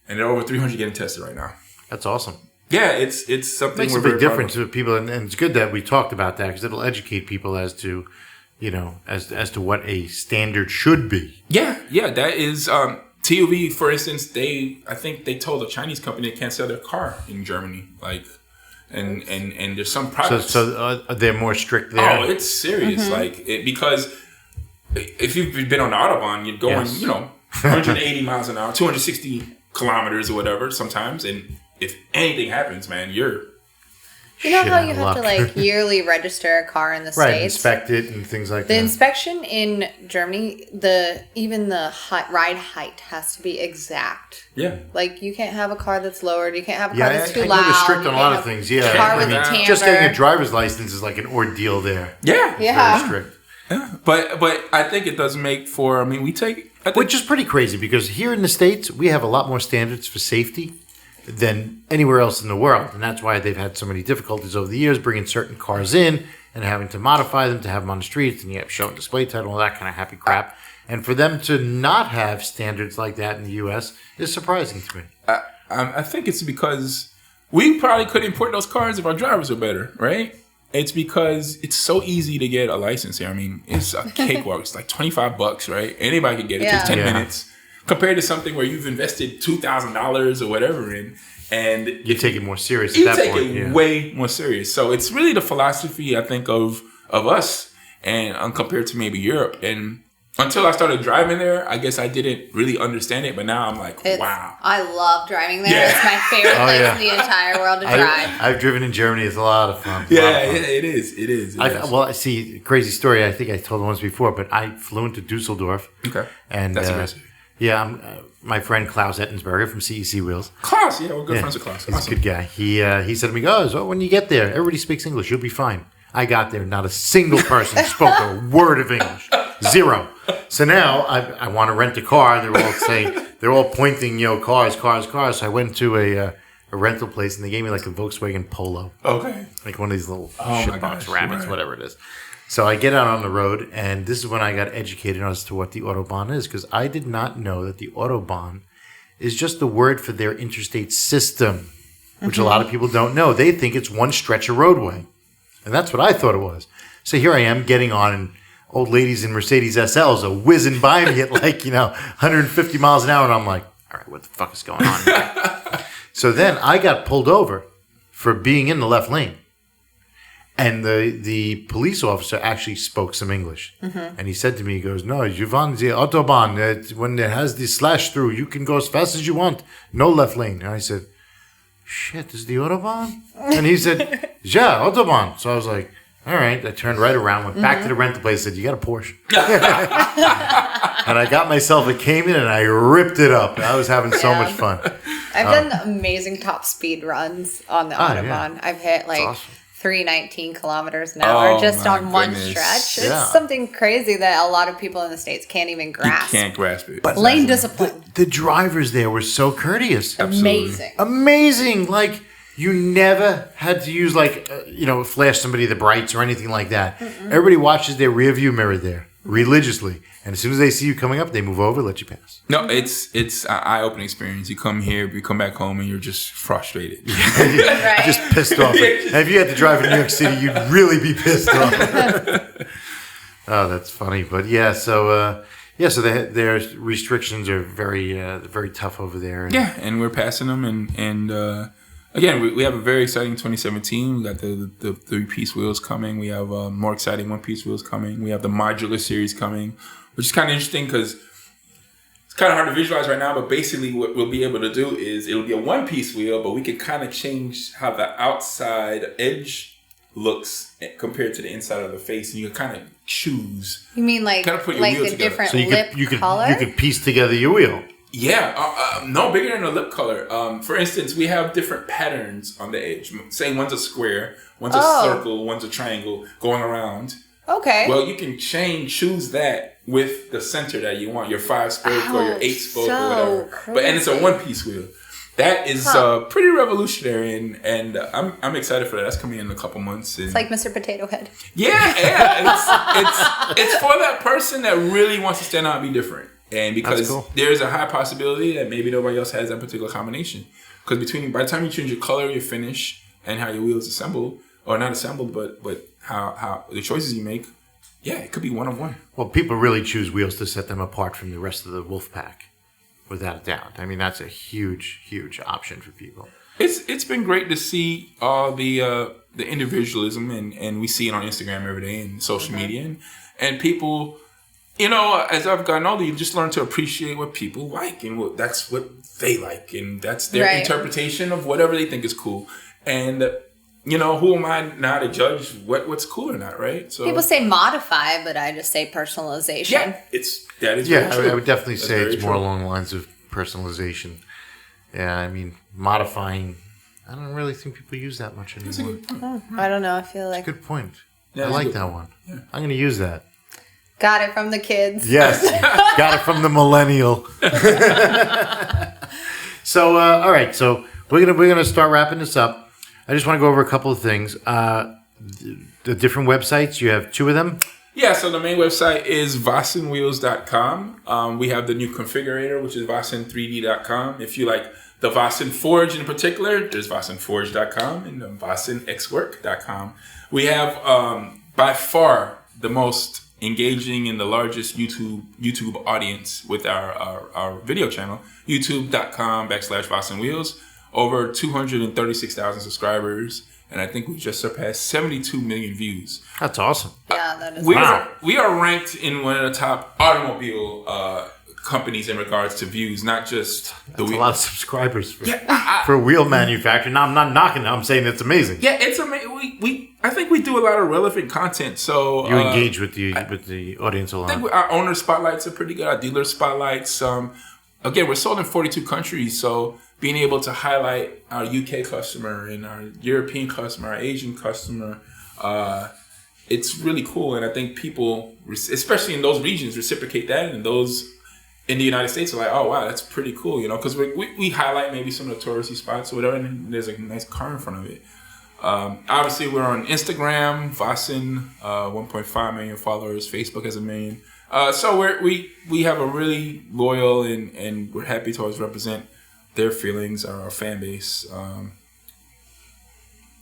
and there are over 300 getting tested right now.
That's awesome.
Yeah, it's something.
It makes a big difference to people, and it's good that we talked about that because it'll educate people as to, as to what a standard should be.
Yeah, that is TUV. For instance, I think they told a Chinese company they can't sell their car in Germany, and there's some products.
So they're more strict there.
Oh, it's serious, because if you've been on the Autobahn, you're going, 180 miles an hour, 260 kilometers or whatever sometimes. And if anything happens, man, you're...
You know how you have to yearly register a car in the States?
Right, inspect it and things like that.
The inspection in Germany, even the ride height has to be exact.
Yeah.
You can't have a car that's lowered. You can't have a car that's too loud.
They're strict on a lot of things, yeah.
Car with a timbre.
Just getting a driver's license is like an ordeal there.
Yeah.
Yeah.
Very strict.
Yeah, but I think it does make for. Which
is pretty crazy because here in the States we have a lot more standards for safety than anywhere else in the world, and that's why they've had so many difficulties over the years bringing certain cars in and having to modify them to have them on the streets, and you have show and display title, all that kind of happy crap. And for them to not have standards like that in the U.S. is surprising to me.
I think it's because we probably could import those cars if our drivers were better, right? It's because it's so easy to get a license here. It's a cakewalk. It's like $25, right? Anybody can get it. It takes 10 minutes. Compared to something where you've invested $2,000 or whatever in, And
you take it more serious
you
at that
take
point.
it way more serious. So it's really the philosophy, I think, of us, and compared to maybe Europe. And until I started driving there, I guess I didn't really understand it. But now I'm like, wow.
I love driving there.
Yeah.
It's my favorite place in the entire world to drive.
I've driven in Germany. It's a lot of fun.
It is.
Well, I see. Crazy story. I think I told once before, but I flew into Dusseldorf.
Okay.
And
that's impressive.
Yeah, my friend Klaus Ettensberger from CEC Wheels.
Klaus, yeah, we're good friends with Klaus.
He's a good guy. He said to me, "Oh, so when you get there, everybody speaks English. You'll be fine." I got there, not a single person spoke a word of English. Zero. So now I want to rent a car. They're all pointing, cars. So I went to a rental place, and they gave me like a Volkswagen Polo.
Okay.
Like one of these little
my
shitbox
gosh,
rabbits,
right.
whatever it is. So I get out on the road, and this is when I got educated as to what the Autobahn is, because I did not know that the Autobahn is just the word for their interstate system, which a lot of people don't know. They think it's one stretch of roadway, and that's what I thought it was. So here I am getting on, and old ladies in Mercedes SLs are whizzing by me at 150 miles an hour, and I'm like, all right, what the fuck is going on here? So then I got pulled over for being in the left lane. And the police officer actually spoke some English. Mm-hmm. And he said to me, he goes, "No, you on the Autobahn. When it has the slash through, you can go as fast as you want. No left lane." And I said, "Shit, this is the Autobahn?" And he said, "Yeah, Autobahn." So I was like, all right. I turned right around, went back to the rental place, said, "You got a Porsche?" And I got myself a Cayman, and I ripped it up. I was having so much fun.
I've done amazing top speed runs on the Autobahn. Yeah. I've hit awesome. 319 kilometers an hour just on one stretch. It's something crazy that a lot of people in the States can't even grasp.
You can't grasp it.
But
lane discipline.
The drivers there were so courteous.
Amazing.
Like, you never had to use, flash somebody the brights or anything like that. Mm-mm. Everybody watches their rear view mirror there religiously. And as soon as they see you coming up, they move over, let you pass.
No, it's an eye-opening experience. You come here, you come back home, and you're just frustrated.
Right.
Just pissed off. And if you had to drive in New York City, you'd really be pissed off. Oh, that's funny. But so their restrictions are very tough over there.
Yeah, and we're passing them. And again, we have a very exciting 2017. We got the 3-piece wheels coming. We have more exciting 1-piece wheels coming. We have the modular series coming, which is kind of interesting because it's kind of hard to visualize right now, but basically what we'll be able to do is it'll be a 1-piece wheel, but we can kind of change how the outside edge looks compared to the inside of the face, and you can kind of choose.
You mean
kind of put your wheel
the
together.
different
so
lip color?
You could piece together your wheel.
Yeah, no, bigger than the lip color. For instance, we have different patterns on the edge. Say one's a square, one's a circle, one's a triangle going around.
Okay.
Well, you can choose that with the center that you want, your 5-spoke or your 8-spoke or whatever.
Crazy.
And it's a 1-piece wheel. That is pretty revolutionary, and I'm excited for that. That's coming in a couple months. And
it's like Mr. Potato Head.
Yeah. It's for that person that really wants to stand out and be different. And because there's a high possibility that maybe nobody else has that particular combination. Because by the time you change your color, your finish, and how your wheels assemble, or not assembled, but how the choices you make, it could be one of one.
Well, people really choose wheels to set them apart from the rest of the wolf pack, without a doubt. I mean, that's a huge, huge option for people.
It's been great to see all the individualism, and we see it on Instagram every day and social media, and people. As I've gotten older, you just learn to appreciate what people like, and that's what they like, and that's their interpretation of whatever they think is cool. And who am I now to judge what's cool or not, right? So
people say modify, but I just say personalization.
Yeah, that is very true.
I would definitely say it's more along the lines of personalization. Yeah, I mean, modifying. I don't really think people use that much anymore.
That's a good point.
I don't know. I feel like
that's a good point. I like that one. Yeah. I'm going to use that.
Got it from the kids.
Yes, got it from the millennial. So, all right. So we're gonna start wrapping this up. I just want to go over a couple of things. The different websites. You have 2 of them.
Yeah. So the main website is VOSSENWheels.com. We have the new configurator, which is VOSSEN3D.com. If you like the Vossen Forge in particular, there's VOSSENForge.com and VOSSENXWork.com. We have by far the most engaging in the largest YouTube audience with our video channel, youtube.com/VossenWheels, over 236,000 subscribers, and I think we just surpassed 72 million views.
That's awesome.
Yeah, that is
We are ranked in one of the top automobile companies in regards to views, not just
That's a lot of subscribers for a wheel manufacturer. Now, I'm not knocking it. I'm saying it's amazing.
Yeah, it's amazing. I think we do a lot of relevant content. So
you engage with the audience a lot.
I think our owner spotlights are pretty good. Our dealer spotlights. Again, we're sold in 42 countries, so being able to highlight our UK customer and our European customer, our Asian customer, it's really cool. And I think people, especially in those regions, reciprocate that, and those in the United States are like, oh wow, that's pretty cool, because we highlight maybe some of the touristy spots or whatever, and there's a nice car in front of it. Obviously, we're on Instagram, Vossen, 1.5 million followers. Facebook has 1 million. So we have a really loyal and we're happy to always represent their feelings, our fan base.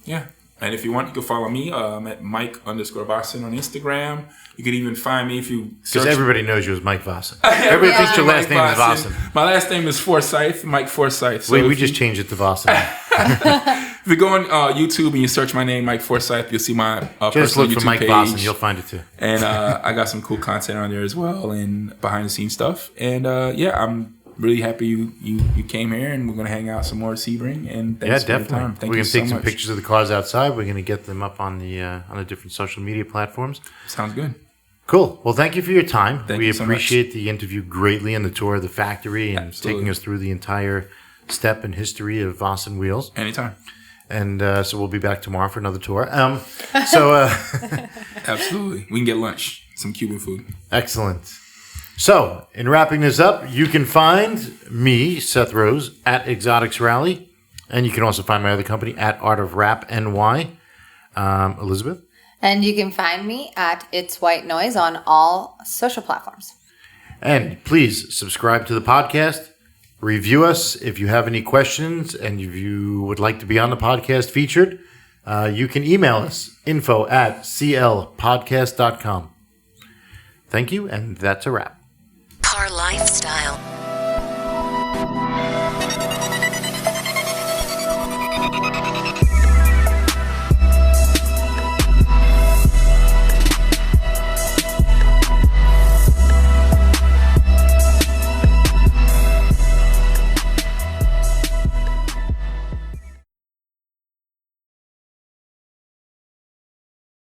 Yeah. And if you want, you can follow me. I'm at Mike_Vossen on Instagram. You could even find me if you search.
Because everybody knows you as Mike Vossen. Everybody thinks your last name is Vossen.
My last name is Forsythe, Mike Forsythe. So
we just changed it to Vossen.
If you go on YouTube and you search my name, Mike Forsythe, you'll see my
just
personal
look for
YouTube
Mike
page.
Vossen. You'll find it too.
And I got some cool content on there as well, and behind the scenes stuff. And I'm really happy you came here, and we're gonna hang out some more at Sebring. And thanks for your time. Thank
We're
you
gonna take
so
some
much.
pictures of the cars outside. We're gonna get them up on the different social media platforms.
Sounds good.
Cool. Well, thank you for your time.
Thank
we
you so much.
appreciate the interview greatly and the tour of the factory and
Absolutely.
taking us through the entire step and history of VOSSEN Wheels.
Anytime.
And so we'll be back tomorrow for another tour.
Absolutely. We can get lunch, some Cuban food.
Excellent. So, in wrapping this up, you can find me, Seth Rose, at Exotics Rally. And you can also find my other company at Art of Rap NY. Elizabeth?
And you can find me at It's White Noise on all social platforms.
And please subscribe to the podcast. Review us if you have any questions and if you would like to be on the podcast featured. You can email us, info@clpodcast.com. Thank you, and that's a wrap.
CarLifestyle.